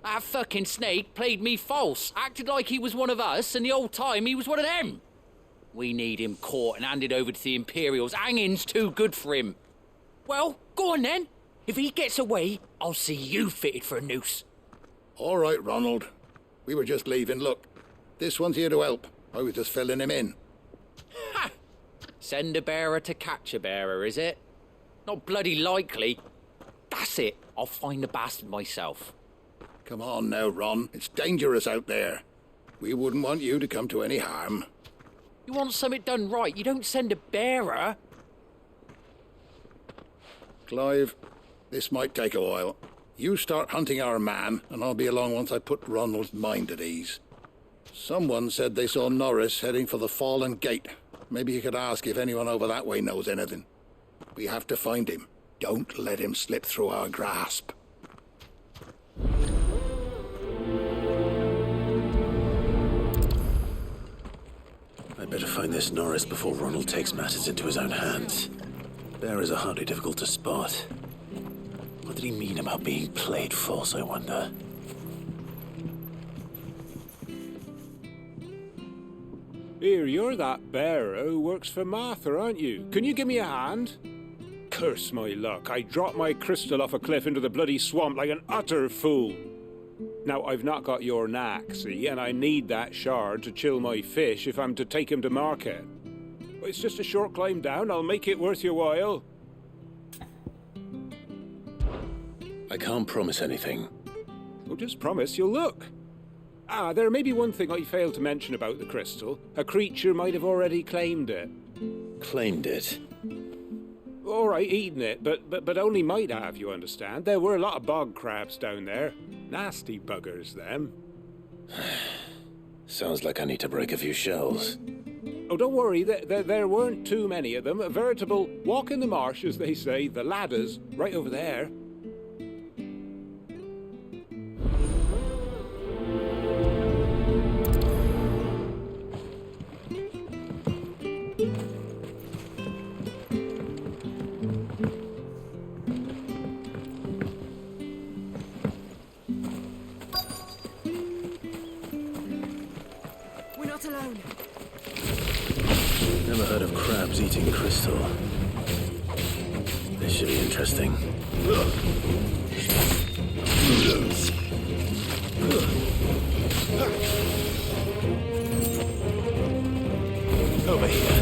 Speaker 17: That fucking snake played me false, acted like he was one of us, and the whole time he was one of them. We need him caught and handed over to the Imperials. Hanging's too good for him. Well, go on then. If he gets away, I'll see you fitted for a noose.
Speaker 2: All right, Ronald. We were just leaving. Look, this one's here to help. I was just filling him in.
Speaker 17: Ha! Send a bearer to catch a bearer, is it? Not bloody likely. That's it. I'll find the bastard myself.
Speaker 2: Come on now, Ron. It's dangerous out there. We wouldn't want you to come to any harm.
Speaker 17: You want something done right, you don't send a bearer.
Speaker 2: Clive, this might take a while. You start hunting our man, and I'll be along once I put Ronald's mind at ease. Someone said they saw Norris heading for the Fallen Gate. Maybe you could ask if anyone over that way knows anything. We have to find him. Don't let him slip through our grasp.
Speaker 3: I'd better find this Norris before Ronald takes matters into his own hands. Bearers are hardly difficult to spot. What did he mean about being played false, I wonder?
Speaker 6: Here, you're that bearer who works for Martha, aren't you? Can you give me a hand? Curse my luck, I dropped my crystal off a cliff into the bloody swamp like an utter fool. Now, I've not got your knack, see, and I need that shard to chill my fish if I'm to take him to market. But it's just a short climb down, I'll make it worth your while.
Speaker 3: I can't promise anything.
Speaker 6: Well, just promise you'll look. There may be one thing I failed to mention about the crystal. A creature might have already claimed it.
Speaker 3: Claimed it?
Speaker 6: All right, eaten it, but only might have, you understand. There were a lot of bog crabs down there. Nasty buggers, them.
Speaker 3: Sounds like I need to break a few shells.
Speaker 6: Oh, don't worry, there weren't too many of them. A veritable walk in the marsh, as they say, the ladders, right over there.
Speaker 1: We're not alone.
Speaker 3: Never heard of crabs eating crystal. This should be interesting. Over here.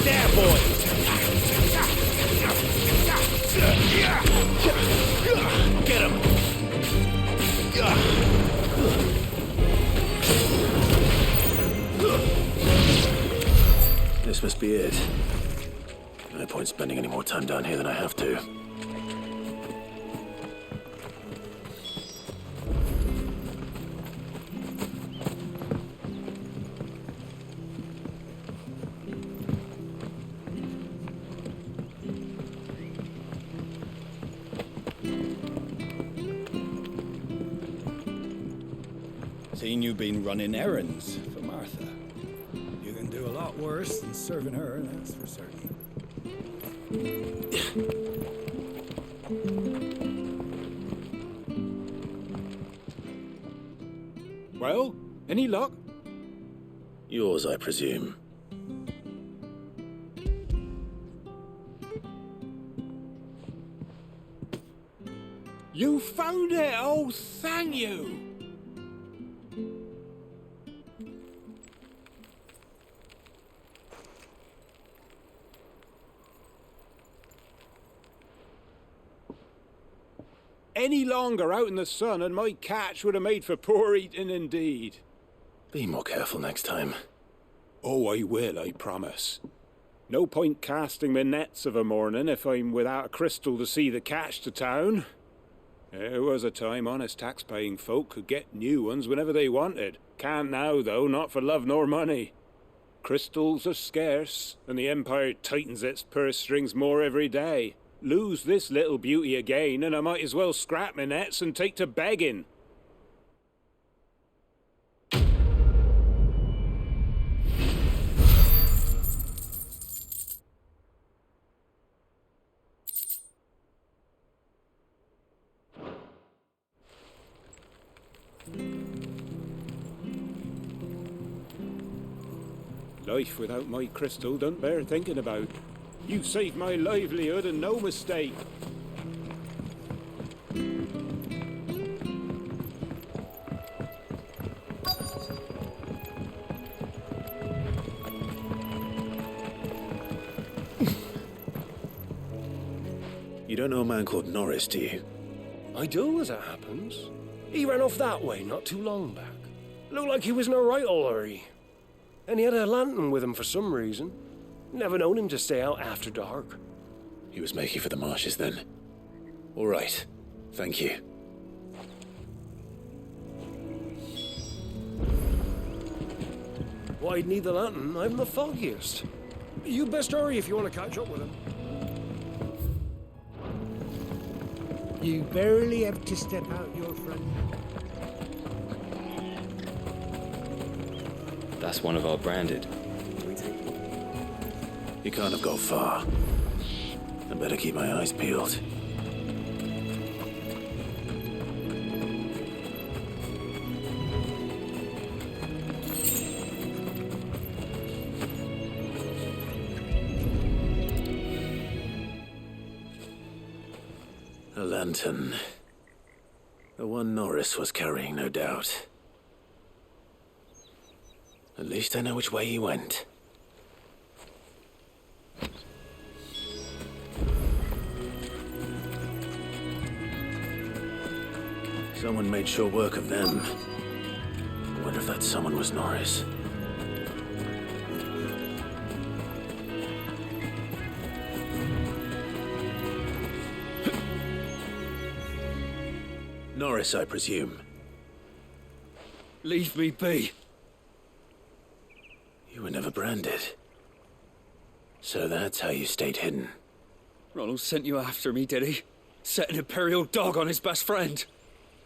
Speaker 12: There, boy! Get him!
Speaker 3: This must be it. No point spending any more time down here than I have to.
Speaker 18: Seen you been running errands for Martha. You can do a lot worse than serving her, that's for certain.
Speaker 6: Well, any luck?
Speaker 3: Yours, I presume.
Speaker 6: You found it! Oh, thank you! Any longer out in the sun and my catch would have made for poor eating indeed.
Speaker 3: Be more careful next time.
Speaker 6: Oh, I will, I promise. No point casting my nets of a morning if I'm without a crystal to see the catch to town. There was a time honest tax-paying folk could get new ones whenever they wanted. Can't now, though, not for love nor money. Crystals are scarce, and the Empire tightens its purse strings more every day. Lose this little beauty again, and I might as well scrap my nets and take to begging. Life without my crystal don't bear thinking about. You saved my livelihood and no mistake.
Speaker 3: You don't know a man called Norris, do you?
Speaker 19: I do, as it happens. He ran off that way not too long back. Looked like he was in a right old hurry. And he had a lantern with him for some reason. Never known him to stay out after dark.
Speaker 3: He was making for the marshes then. All right. Thank you.
Speaker 19: Why'd need the lantern? I haven't the foggiest. You best hurry if you want to catch up with him.
Speaker 5: You barely have to step out your front.
Speaker 20: That's one of our branded.
Speaker 3: You can't have gone far. I better keep my eyes peeled. A lantern. A one Norris was carrying, no doubt. At least I know which way he went. Someone made sure work of them. I wonder if that someone was Norris. Norris, I presume.
Speaker 20: Leave me be.
Speaker 3: You were never branded. So that's how you stayed hidden.
Speaker 20: Ronald sent you after me, did he? Set an Imperial dog on his best friend.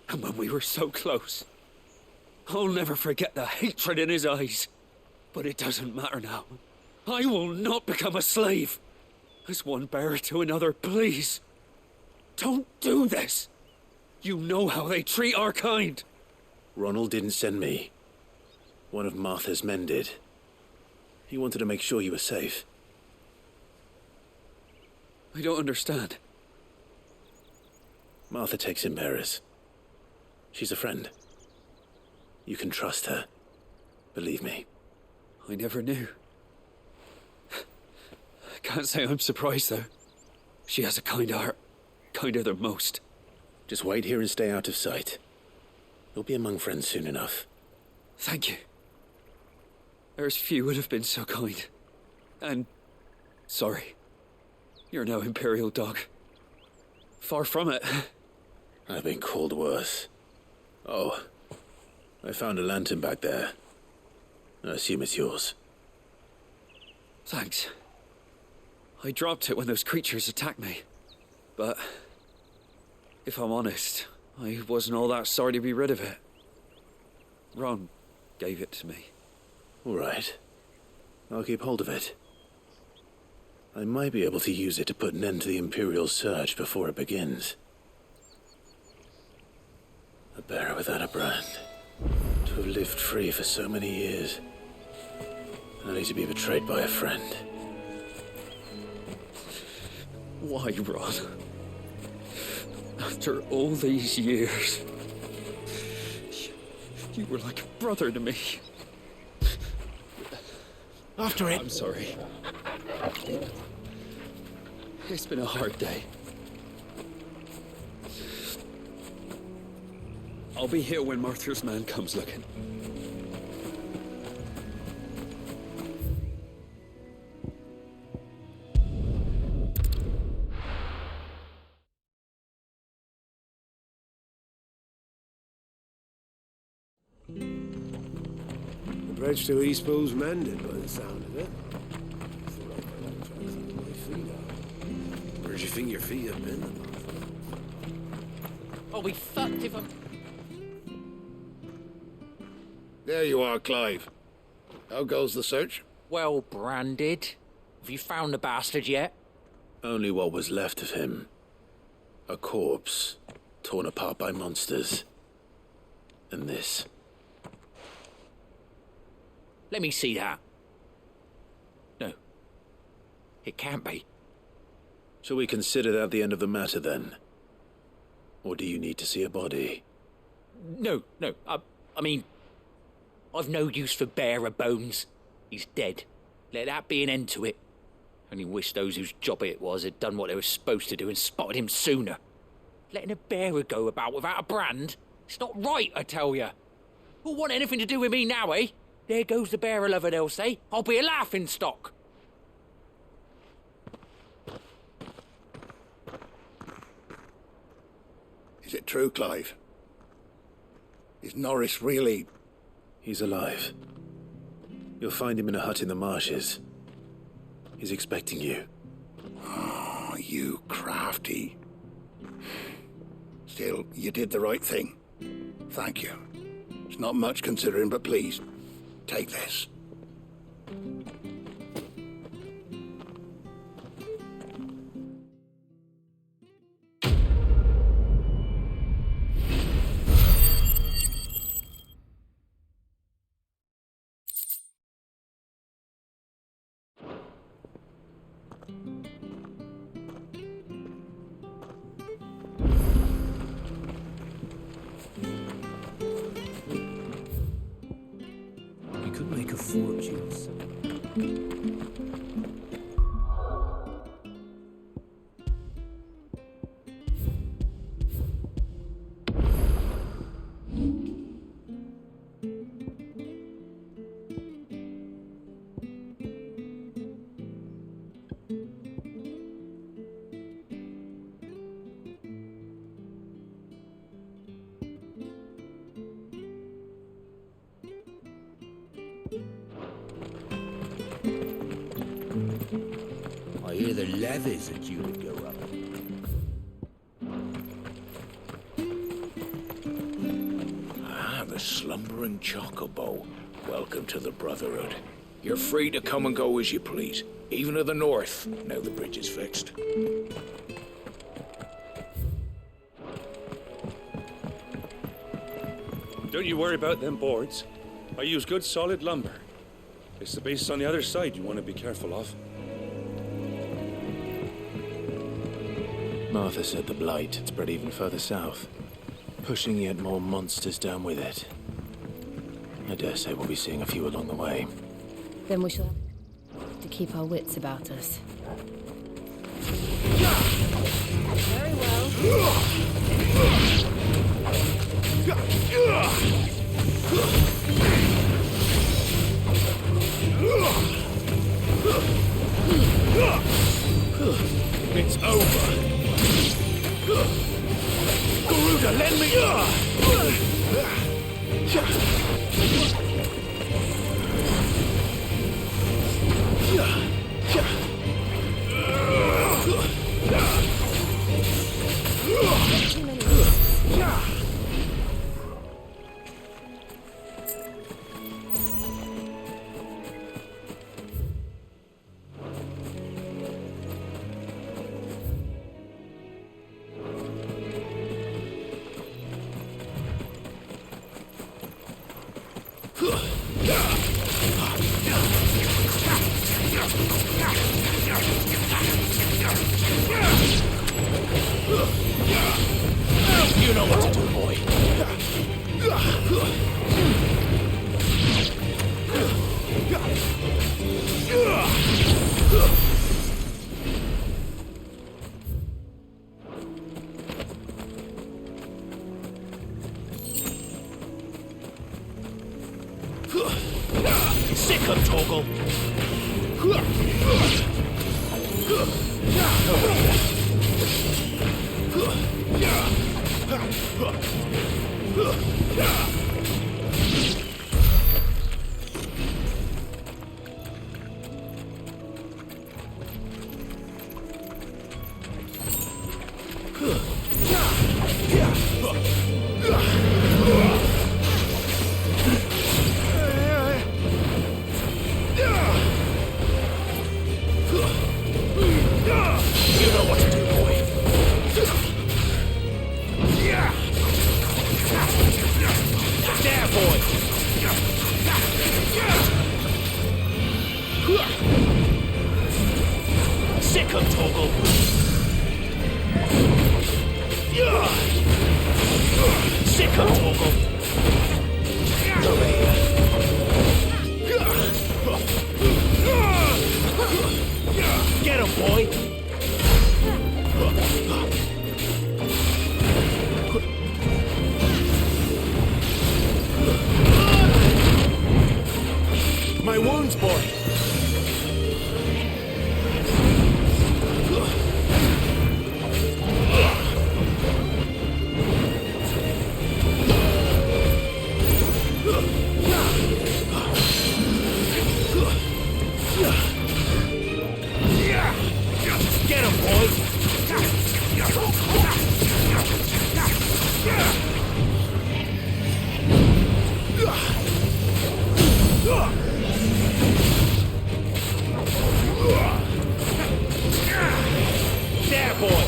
Speaker 20: And when we were so close. I'll never forget the hatred in his eyes. But it doesn't matter now. I will not become a slave. As one bearer to another, please. Don't do this. You know how they treat our kind.
Speaker 3: Ronald didn't send me. One of Martha's men did. He wanted to make sure you were safe.
Speaker 20: I don't understand.
Speaker 3: Martha takes in bearers. She's a friend. You can trust her. Believe me.
Speaker 20: I never knew. I can't say I'm surprised, though. She has a kind heart. Kinder than most.
Speaker 3: Just wait here and stay out of sight. You'll be among friends soon enough.
Speaker 20: Thank you. There's few would have been so kind. And... sorry. You're no Imperial dog. Far from it.
Speaker 3: I've been called worse. Oh, I found a lantern back there. I assume it's yours.
Speaker 20: Thanks. I dropped it when those creatures attacked me. But... if I'm honest, I wasn't all that sorry to be rid of it. Ron gave it to me.
Speaker 3: All right. I'll keep hold of it. I might be able to use it to put an end to the Imperial search before it begins. A bearer without a brand. To have lived free for so many years. Only to be betrayed by a friend.
Speaker 20: Why, Ron? After all these years, you were like a brother to me.
Speaker 5: After it.
Speaker 20: I'm sorry. It's been a hard day. I'll be here when Martha's man comes looking.
Speaker 5: The bridge to East Pool's mended by the sound of it. Where'd you think your feet have been?
Speaker 17: Oh, we fucked if I'm...
Speaker 2: There you are, Clive. How goes the search?
Speaker 17: Well branded. Have you found the bastard yet?
Speaker 3: Only what was left of him. A corpse, torn apart by monsters. And this.
Speaker 17: Let me see that. No. It can't be.
Speaker 3: Shall we consider that the end of the matter, then? Or do you need to see a body?
Speaker 17: No. I mean... I've no use for bearer bones. He's dead. Let that be an end to it. Only wish those whose job it was had done what they were supposed to do and spotted him sooner. Letting a bearer go about without a brand? It's not right, I tell you. Who'll want anything to do with me now, eh? There goes the bearer lover, they'll say. I'll be a laughing stock.
Speaker 2: Is it true, Clive? Is Norris really...
Speaker 3: He's alive. You'll find him in a hut in the marshes. He's expecting you.
Speaker 2: Oh, you crafty. Still, you did the right thing. Thank you. It's not much considering, but please, take this.
Speaker 5: could make a fortune.
Speaker 7: I hear the leathers are due to go up.
Speaker 21: Ah, the slumbering chocobo. Welcome to the Brotherhood. You're free to come and go as you please, even to the north, now the bridge is fixed.
Speaker 11: Don't you worry about them boards. I use good solid lumber. It's the base on the other side you want to be careful of.
Speaker 3: Martha said the blight had spread even further south, pushing yet more monsters down with it. I dare say we'll be seeing a few along the way.
Speaker 4: Then we shall have to keep our wits about us.
Speaker 1: Very well.
Speaker 21: It's over. Garuda, lend me. You know what to do, boy. Sick of Toggle. You know what to do, boy. There, boy. Sick of Toggle. Sick of Toggle. Get him, boy. My wounds, boy. Get him, boy. There, boy.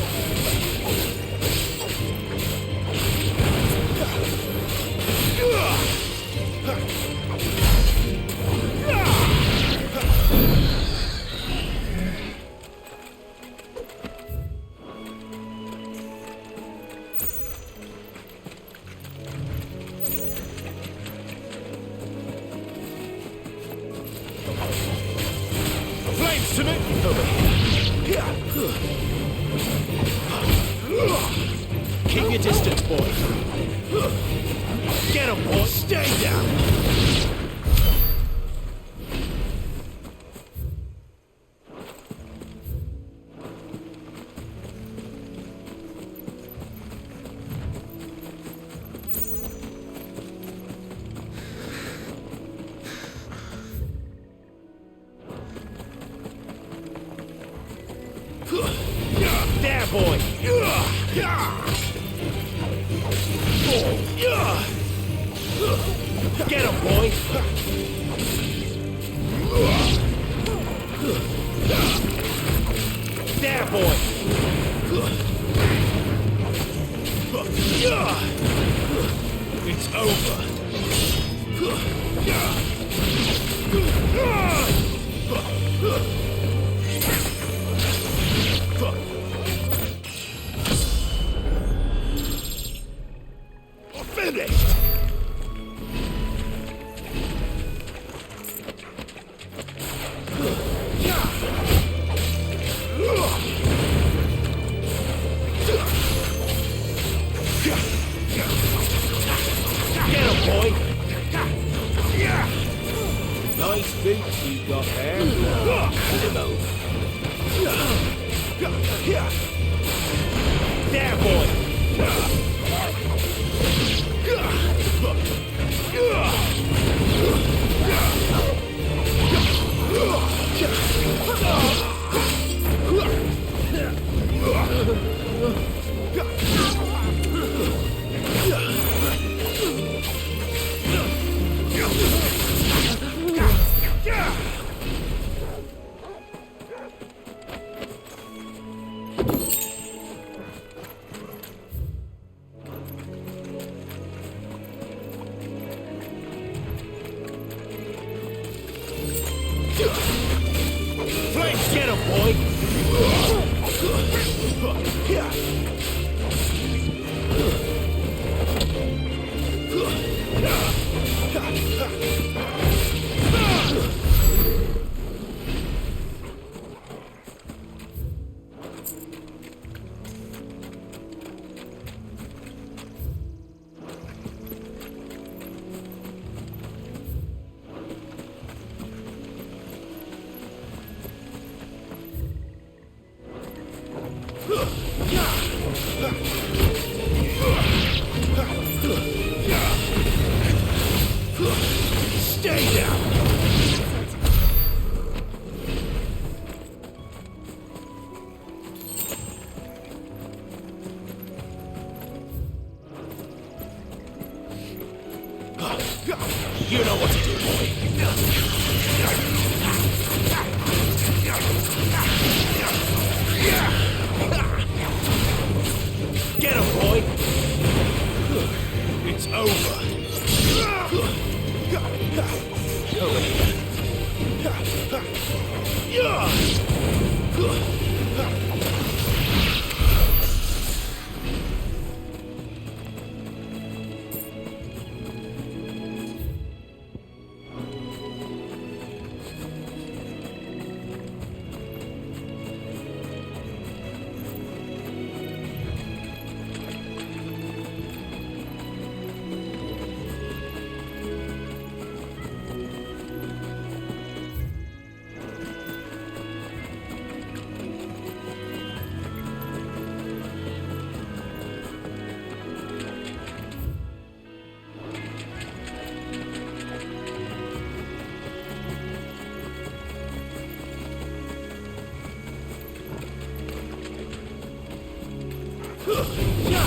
Speaker 21: Loosen it. Keep your distance, boy. Get him, boy. Stay down. There, boy! Get him, boy! There, boy! It's over! Finished! Get him, boy! Nice boots you got there. Hand him over. There, boy! Flank, get him, boy! Stay down! You know what to do, boy. Get him, boy! It's over! Over here.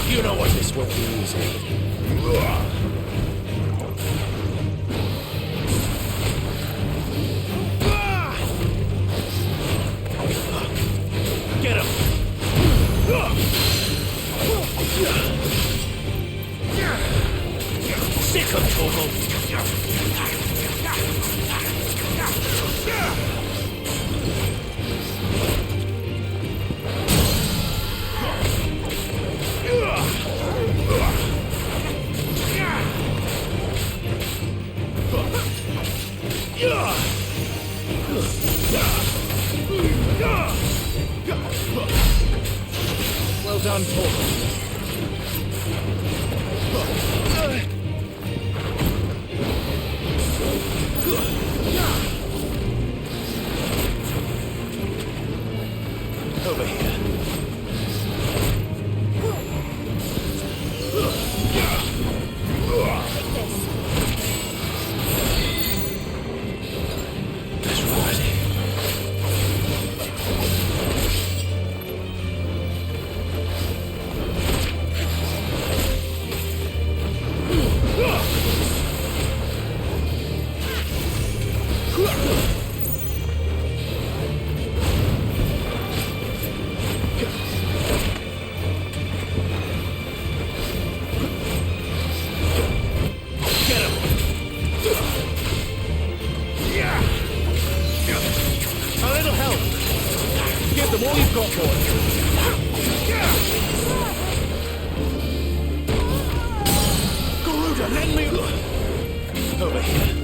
Speaker 21: You know what this won't be easy. Get him! Sick of trouble! done talking. Over here. That's right. A little help. Give them all you've got, boy. Garuda, lend me... Over here.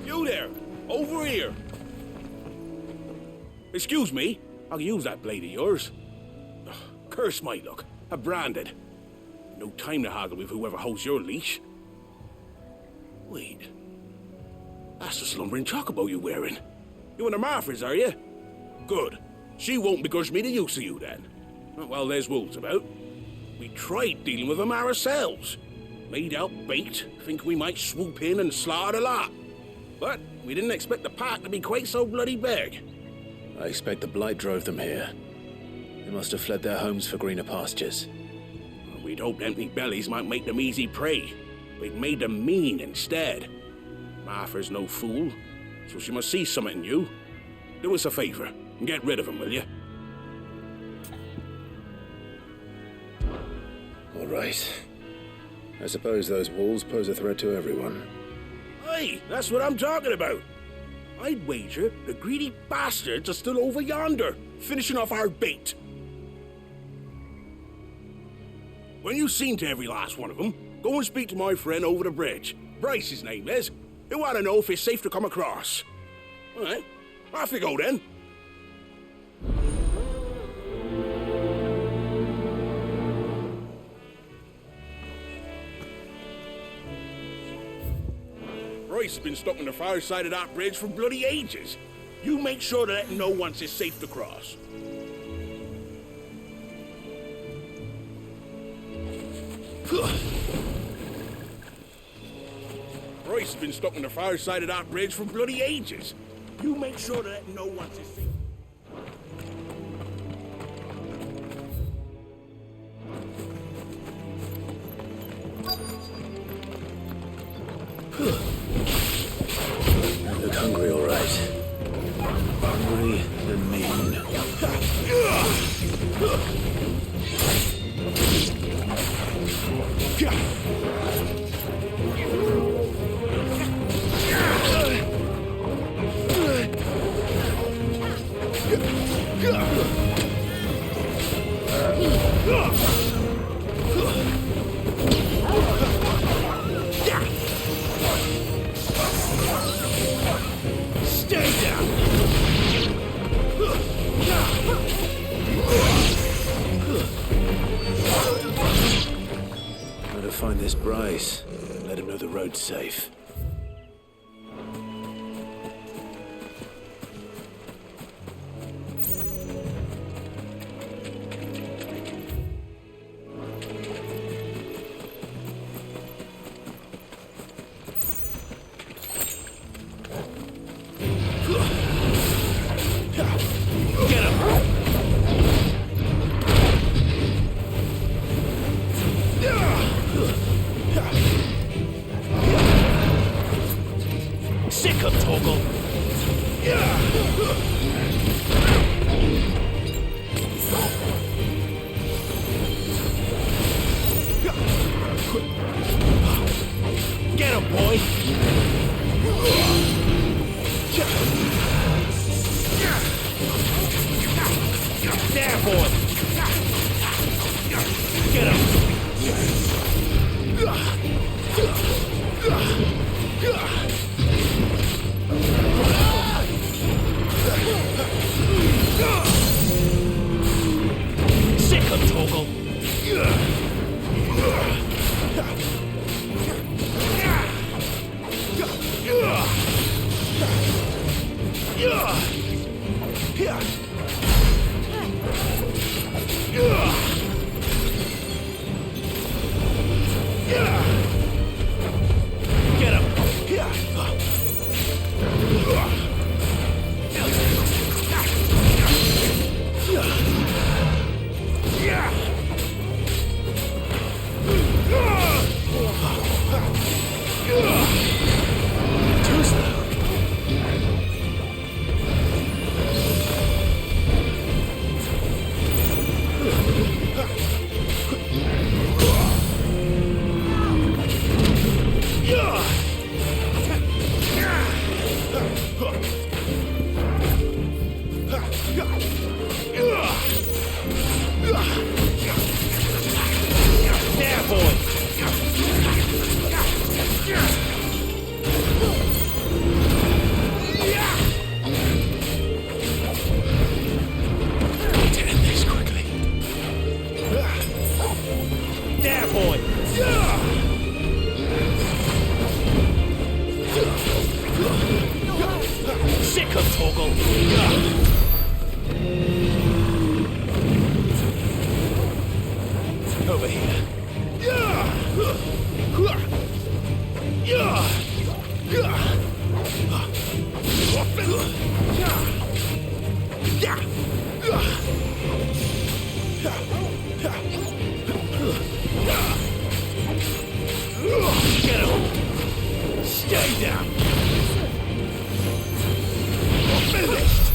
Speaker 21: You there! Over here! Excuse me, I'll use that blade of yours. Ugh, curse my luck, I'm branded. No time to haggle with whoever holds your leash. Wait, that's the slumbering chocobo you're wearing. You and the Marthas, are you? Good. She won't begrudge me the use of you then. Well, there's wolves about. We tried dealing with them ourselves. Made out bait, think we might swoop in and slaughter the lot. But we didn't expect the pack to be quite so bloody big.
Speaker 3: I expect the blight drove them here. They must have fled their homes for greener pastures.
Speaker 21: We'd hoped empty bellies might make them easy prey. We'd made them mean instead. Martha's no fool, so she must see something in you. Do us a favor and get rid of them, will you?
Speaker 3: All right. I suppose those wolves pose a threat to everyone.
Speaker 21: Hey, that's what I'm talking about. I'd wager the greedy bastards are still over yonder, finishing off our bait. When you've seen to every last one of them, go and speak to my friend over the bridge. Bryce, his name is. He'll want to know if it's safe to come across. All right, off you go then. Bryce has been stuck on the far side of that bridge for bloody ages. You make sure to let him know once it's safe to cross. Bryce has been stuck on the far side of that bridge for bloody ages. You make sure to let him know once it's safe.
Speaker 3: You look hungry, all right. Hungry and mean.
Speaker 21: Stay down!
Speaker 3: Better find this Bryce and let him know the road's safe.
Speaker 12: 'em, Torgal. Get him! Too slow. There, boy. Need to end this quickly. There, boy. Sick of Torgal. Over here. Get him! Stay down! You're finished!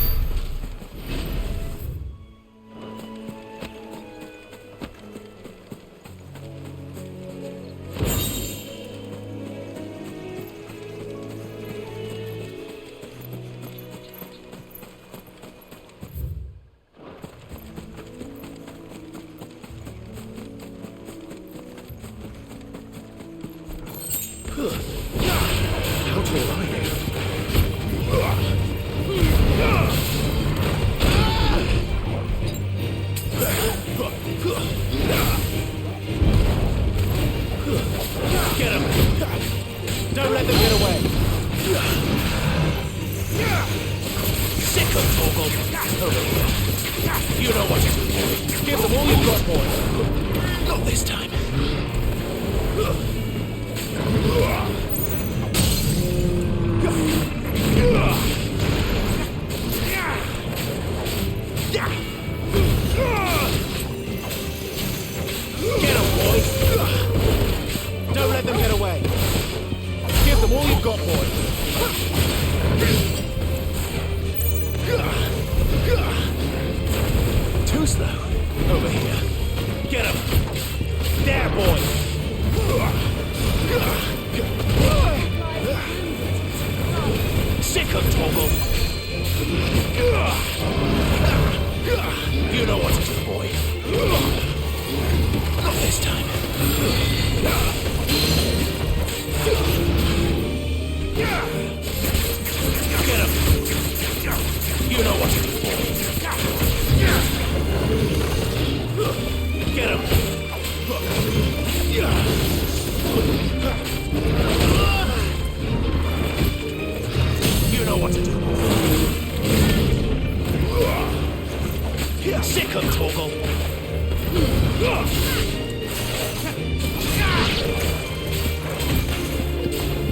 Speaker 12: How tall are you? Get him! Don't let them get away! Sick of Torgal! You know what to do, boy. Give them all you've got, boy. Not this time. Get him, boy! Don't let them get away! Give them all you've got, boy! Too slow. Over here. Get him! There, boy! Sick of Torgal! You know what to do, boy. Not this time. Get him! You know what to do, boy. Get him! You know what to do. Sick of Torgal.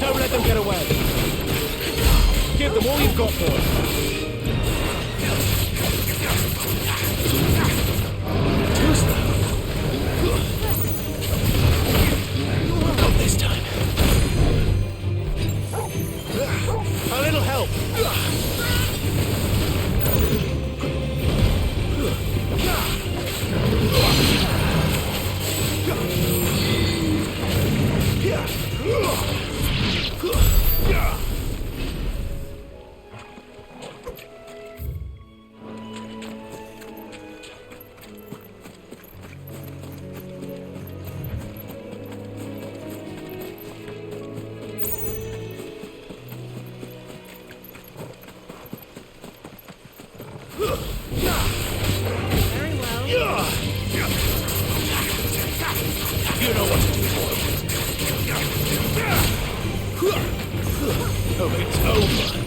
Speaker 12: Don't let them get away. Give them all you've got, boy. Too slow. Not this time. A little help.
Speaker 21: You know what to do, boy. Oh, it's over.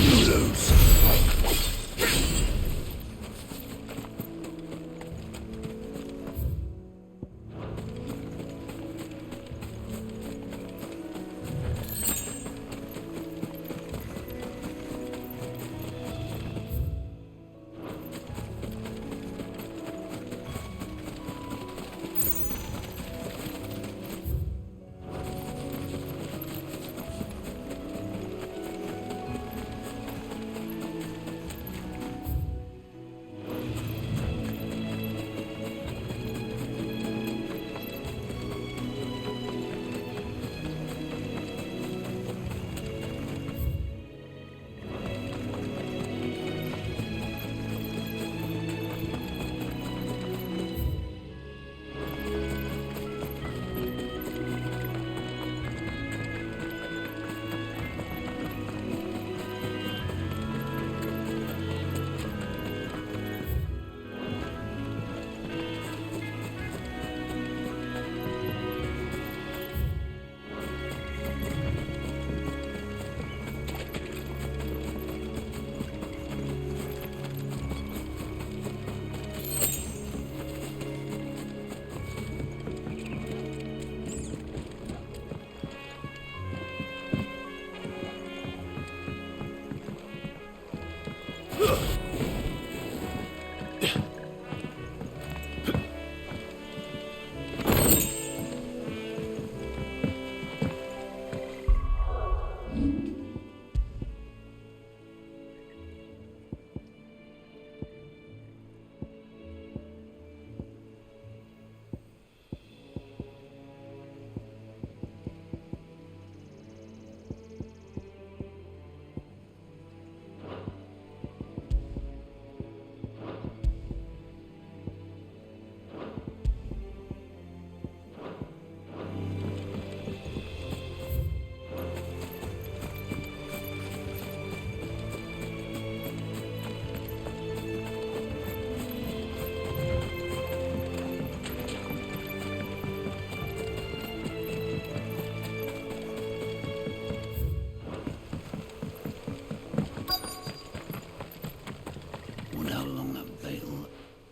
Speaker 21: You lose.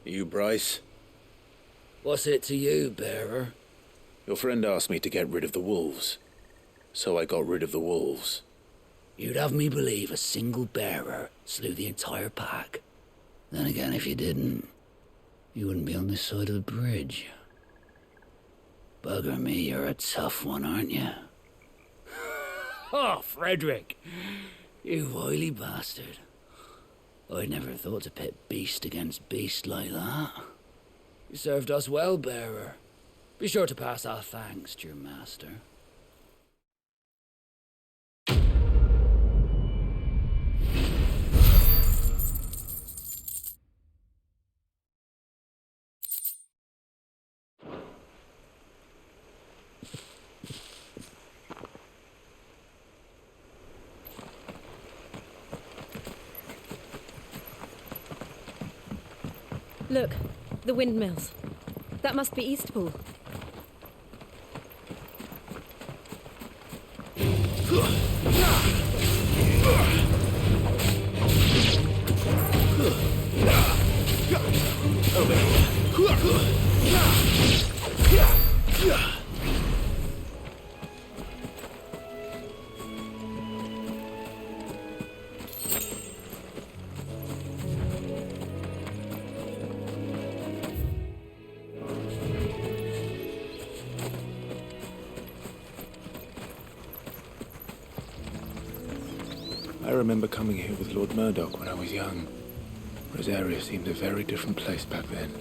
Speaker 3: You, Bryce?
Speaker 8: What's it to you, bearer?
Speaker 3: Your friend asked me to get rid of the wolves. So I got rid of the wolves.
Speaker 8: You'd have me believe a single bearer slew the entire pack. Then again, if you didn't, you wouldn't be on this side of the bridge. Bugger me, you're a tough one, aren't you? Oh, Frederick! You wily bastard. I'd never thought to pit beast against beast like that. You served us well, bearer. Be sure to pass our thanks to your master.
Speaker 4: Look, the windmills. That must be Eastpool.
Speaker 3: I remember coming here with Lord Murdoch when I was young. Rosaria seemed a very different place back then.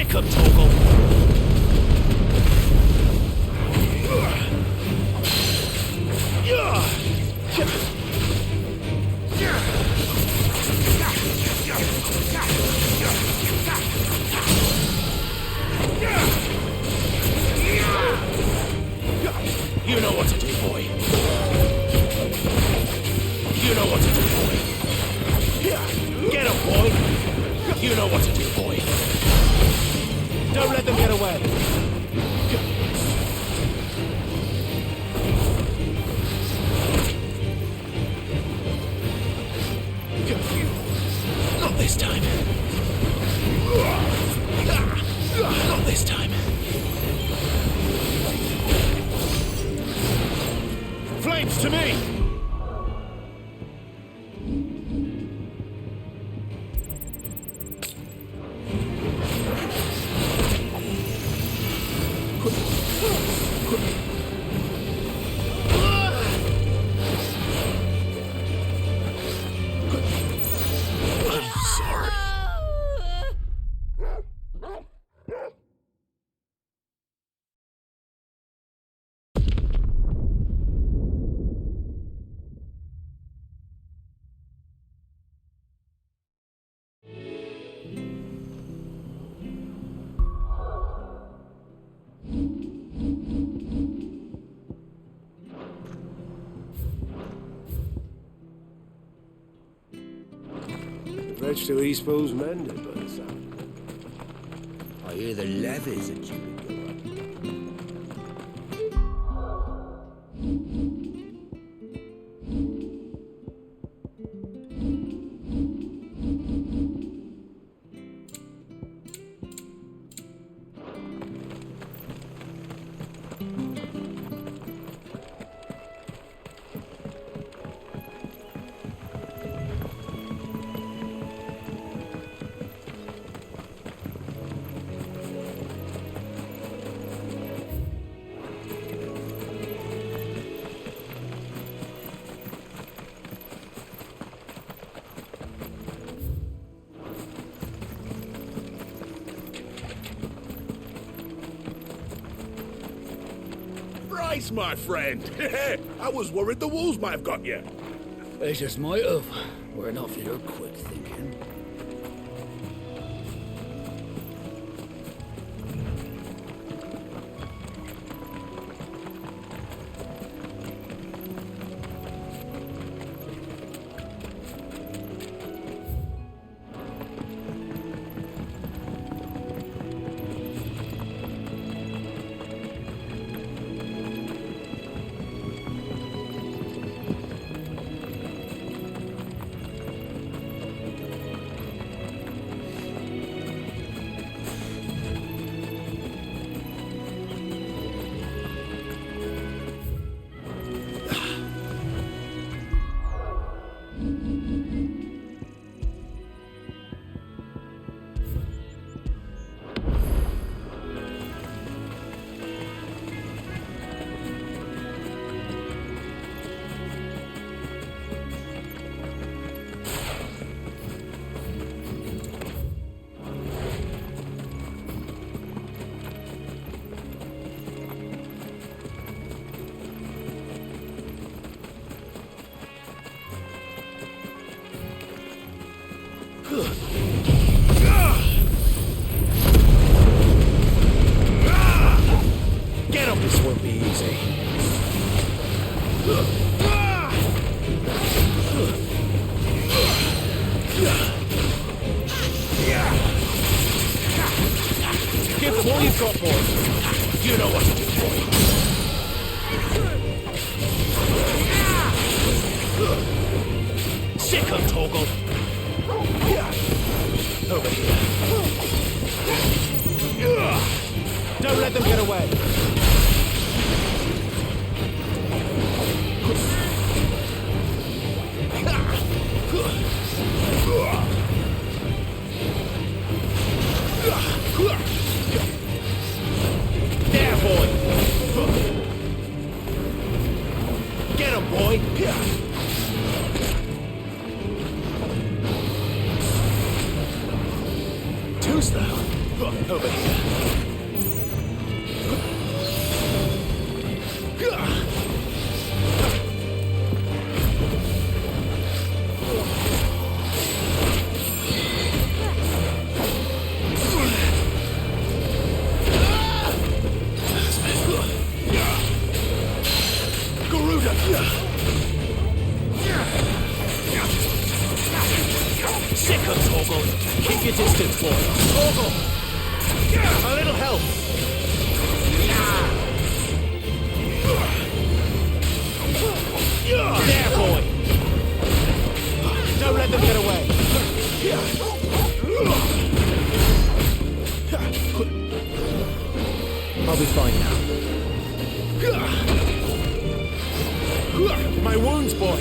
Speaker 12: Sick 'em, Toggle! You know what to do, boy. You know what to do, boy. Get him, boy. You know what to do, boy. Don't let them get away. Not this time. Not this time. Flames to me!
Speaker 19: Bridge to Eastpool's mended by the sound.
Speaker 18: I hear the levies are due to go up.
Speaker 21: Bryce, my friend! I was worried the wolves might have got you.
Speaker 8: They just might have. Were it not for your quick thinking.
Speaker 12: Get him! This won't be easy. Give them all you've got, boy. You know what to do, boy. Sick 'em, Toggle. Over here. Don't let them get away. There, boy. Get him, boy. Too slow.
Speaker 3: Over here. Sick of Torgal. Keep your distance, boy. Torgal! A little help. There, boy. Don't let them get away.
Speaker 13: I'll be fine now.
Speaker 21: My wounds, boy.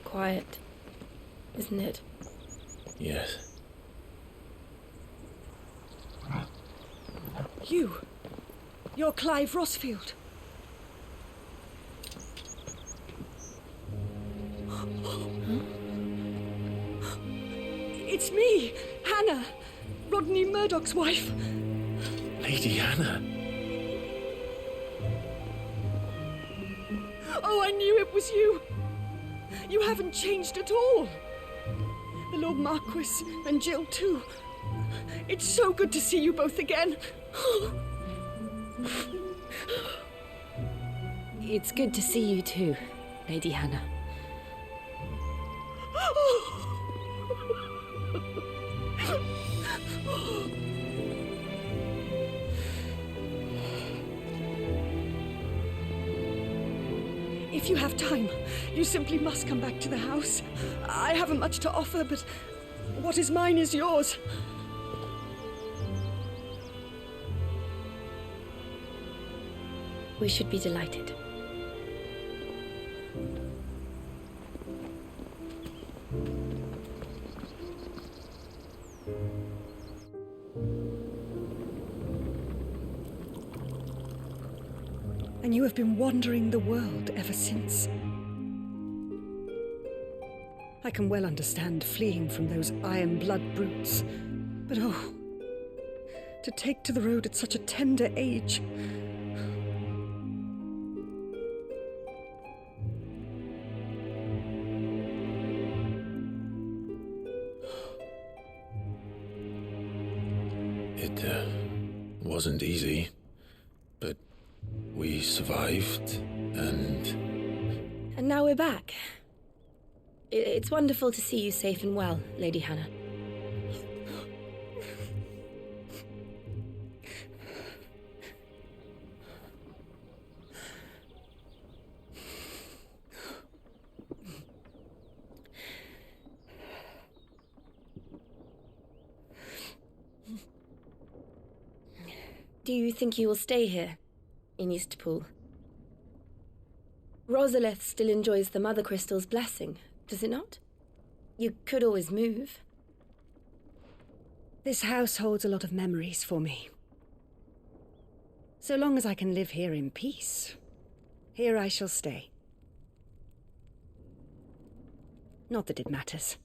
Speaker 4: Quiet, isn't it?
Speaker 3: Yes.
Speaker 22: You're Clive Rossfield. It's me, Hannah, Rodney Murdoch's wife.
Speaker 3: Lady Hannah.
Speaker 22: Oh, I knew it was you. You haven't changed at all. The Lord Marquis and Jill too. It's so good to see you both again.
Speaker 4: It's good to see you too, Lady Hannah.
Speaker 22: If you have time, you simply must come back to the house. I haven't much to offer, but what is mine is yours.
Speaker 4: We should be delighted.
Speaker 22: And you have been wandering the world ever since. I can well understand fleeing from those iron blood brutes, but oh, to take to the road at such a tender age.
Speaker 3: It wasn't easy, but we survived, and...
Speaker 4: And now we're back. It's wonderful to see you safe and well, Lady Hannah. Do you think you will stay here, in Eastpool? Rosalith still enjoys the Mother Crystal's blessing, does it not? You could always move.
Speaker 13: This house holds a lot of memories for me. So long as I can live here in peace, here I shall stay. Not that it matters.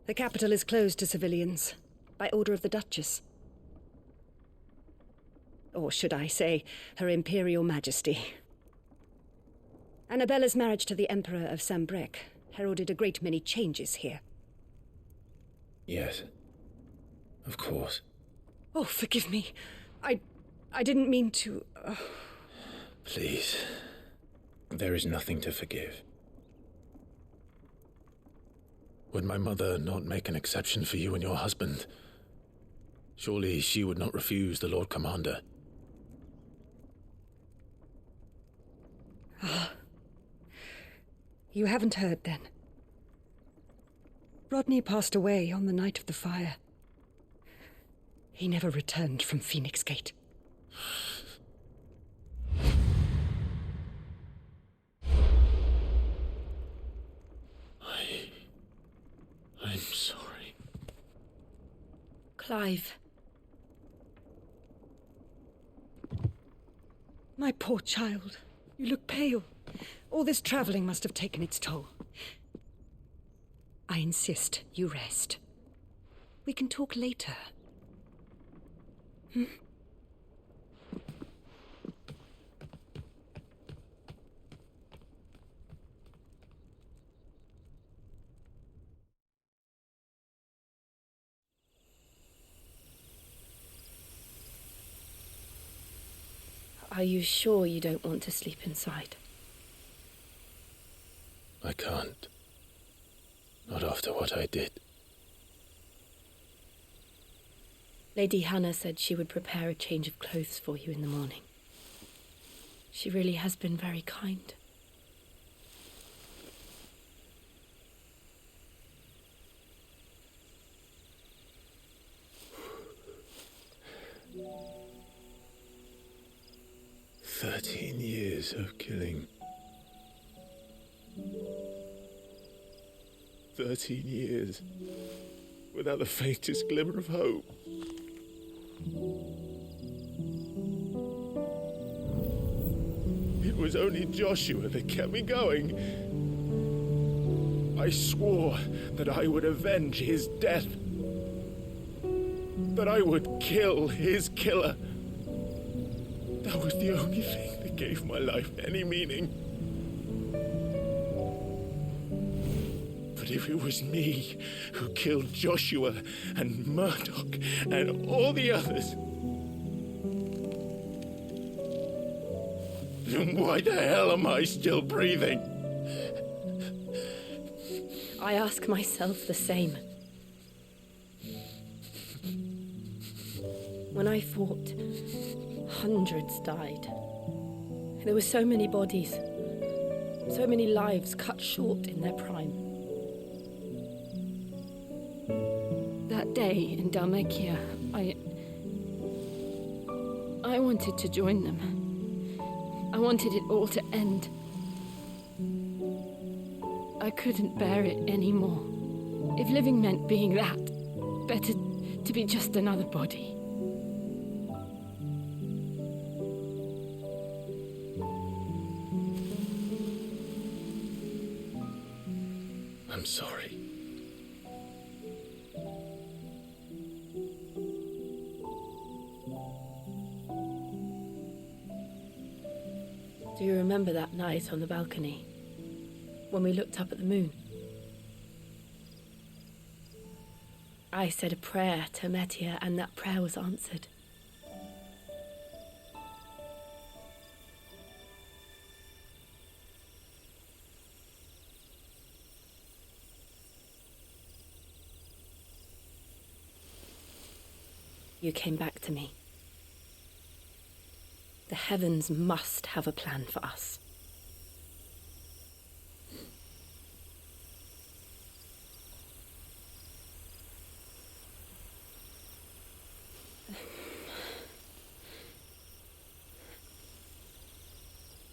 Speaker 13: The capital is closed to civilians, by order of the Duchess. Or should I say, Her Imperial Majesty. Annabella's marriage to the Emperor of Sambrec heralded a great many changes here.
Speaker 3: Yes, of course.
Speaker 13: Oh, forgive me. I didn't mean to...
Speaker 3: Please, there is nothing to forgive. Would my mother not make an exception for you and your husband? Surely she would not refuse the Lord Commander.
Speaker 13: You haven't heard, then. Rodney passed away on the night of the fire. He never returned from Phoenix Gate.
Speaker 3: I'm sorry.
Speaker 4: Clive.
Speaker 13: My poor child. You look pale. All this traveling must have taken its toll. I insist you rest. We can talk later. Hmm?
Speaker 4: Are you sure you don't want to sleep inside?
Speaker 3: I can't. Not after what I did.
Speaker 4: Lady Hannah said she would prepare a change of clothes for you in the morning. She really has been very kind.
Speaker 3: Years of killing. 13 years without the faintest glimmer of hope. It was only Joshua that kept me going. I swore that I would avenge his death. That I would kill his killer. That was the only thing that gave my life any meaning. But if it was me who killed Joshua and Murdoch and all the others, then why the hell am I still breathing?
Speaker 4: I ask myself the same. When I fought, hundreds died. There were so many bodies, so many lives cut short in their prime. That day in Dalmekia, I wanted to join them. I wanted it all to end. I couldn't bear it anymore. If living meant being that, better to be just another body.
Speaker 3: I'm sorry.
Speaker 4: Do you remember that night on the balcony, when we looked up at the moon? I said a prayer to Metia, and that prayer was answered. You came back to me. The heavens must have a plan for us.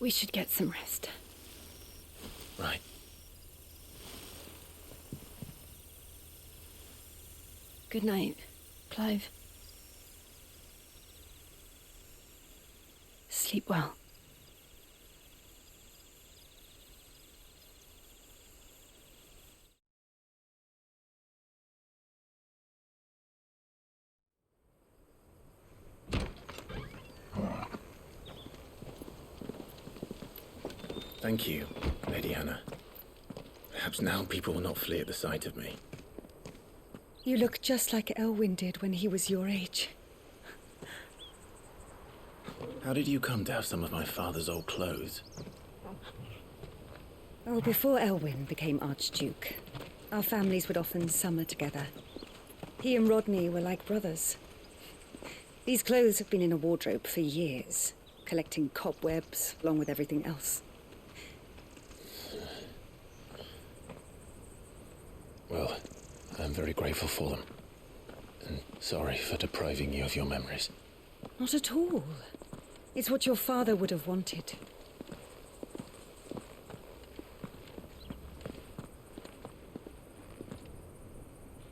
Speaker 4: We should get some rest.
Speaker 3: Right.
Speaker 4: Good night, Clive. Sleep well.
Speaker 3: Thank you, Lady Hannah. Perhaps now people will not flee at the sight of me.
Speaker 13: You look just like Elwyn did when he was your age.
Speaker 3: How did you come to have some of my father's old clothes?
Speaker 13: Oh, before Elwyn became Archduke, our families would often summer together. He and Rodney were like brothers. These clothes have been in a wardrobe for years, collecting cobwebs along with everything else.
Speaker 3: Well, I'm very grateful for them. And sorry for depriving you of your memories.
Speaker 13: Not at all. It's what your father would have wanted.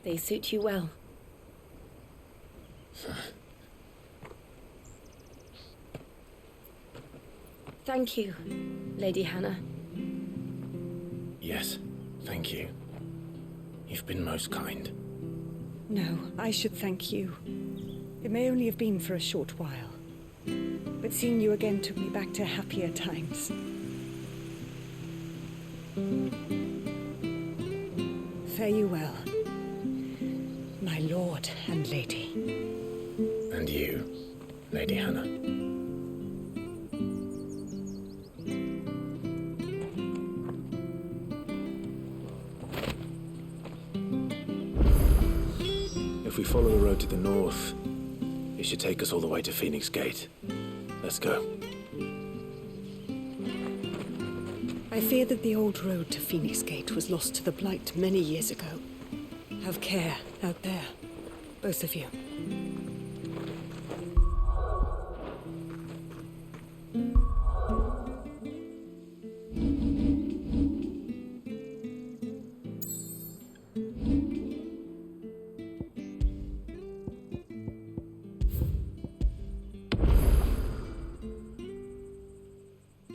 Speaker 4: They suit you well. Thank you, Lady Hannah.
Speaker 3: Yes, thank you. You've been most kind.
Speaker 13: No, I should thank you. It may only have been for a short while, but seeing you again took me back to happier times. Fare you well, my lord and lady.
Speaker 3: And you, Lady Hannah. If we follow the road to the north, it should take us all the way to Phoenix Gate. Let's go.
Speaker 13: I fear that the old road to Phoenix Gate was lost to the Blight many years ago. Have care out there, both of you.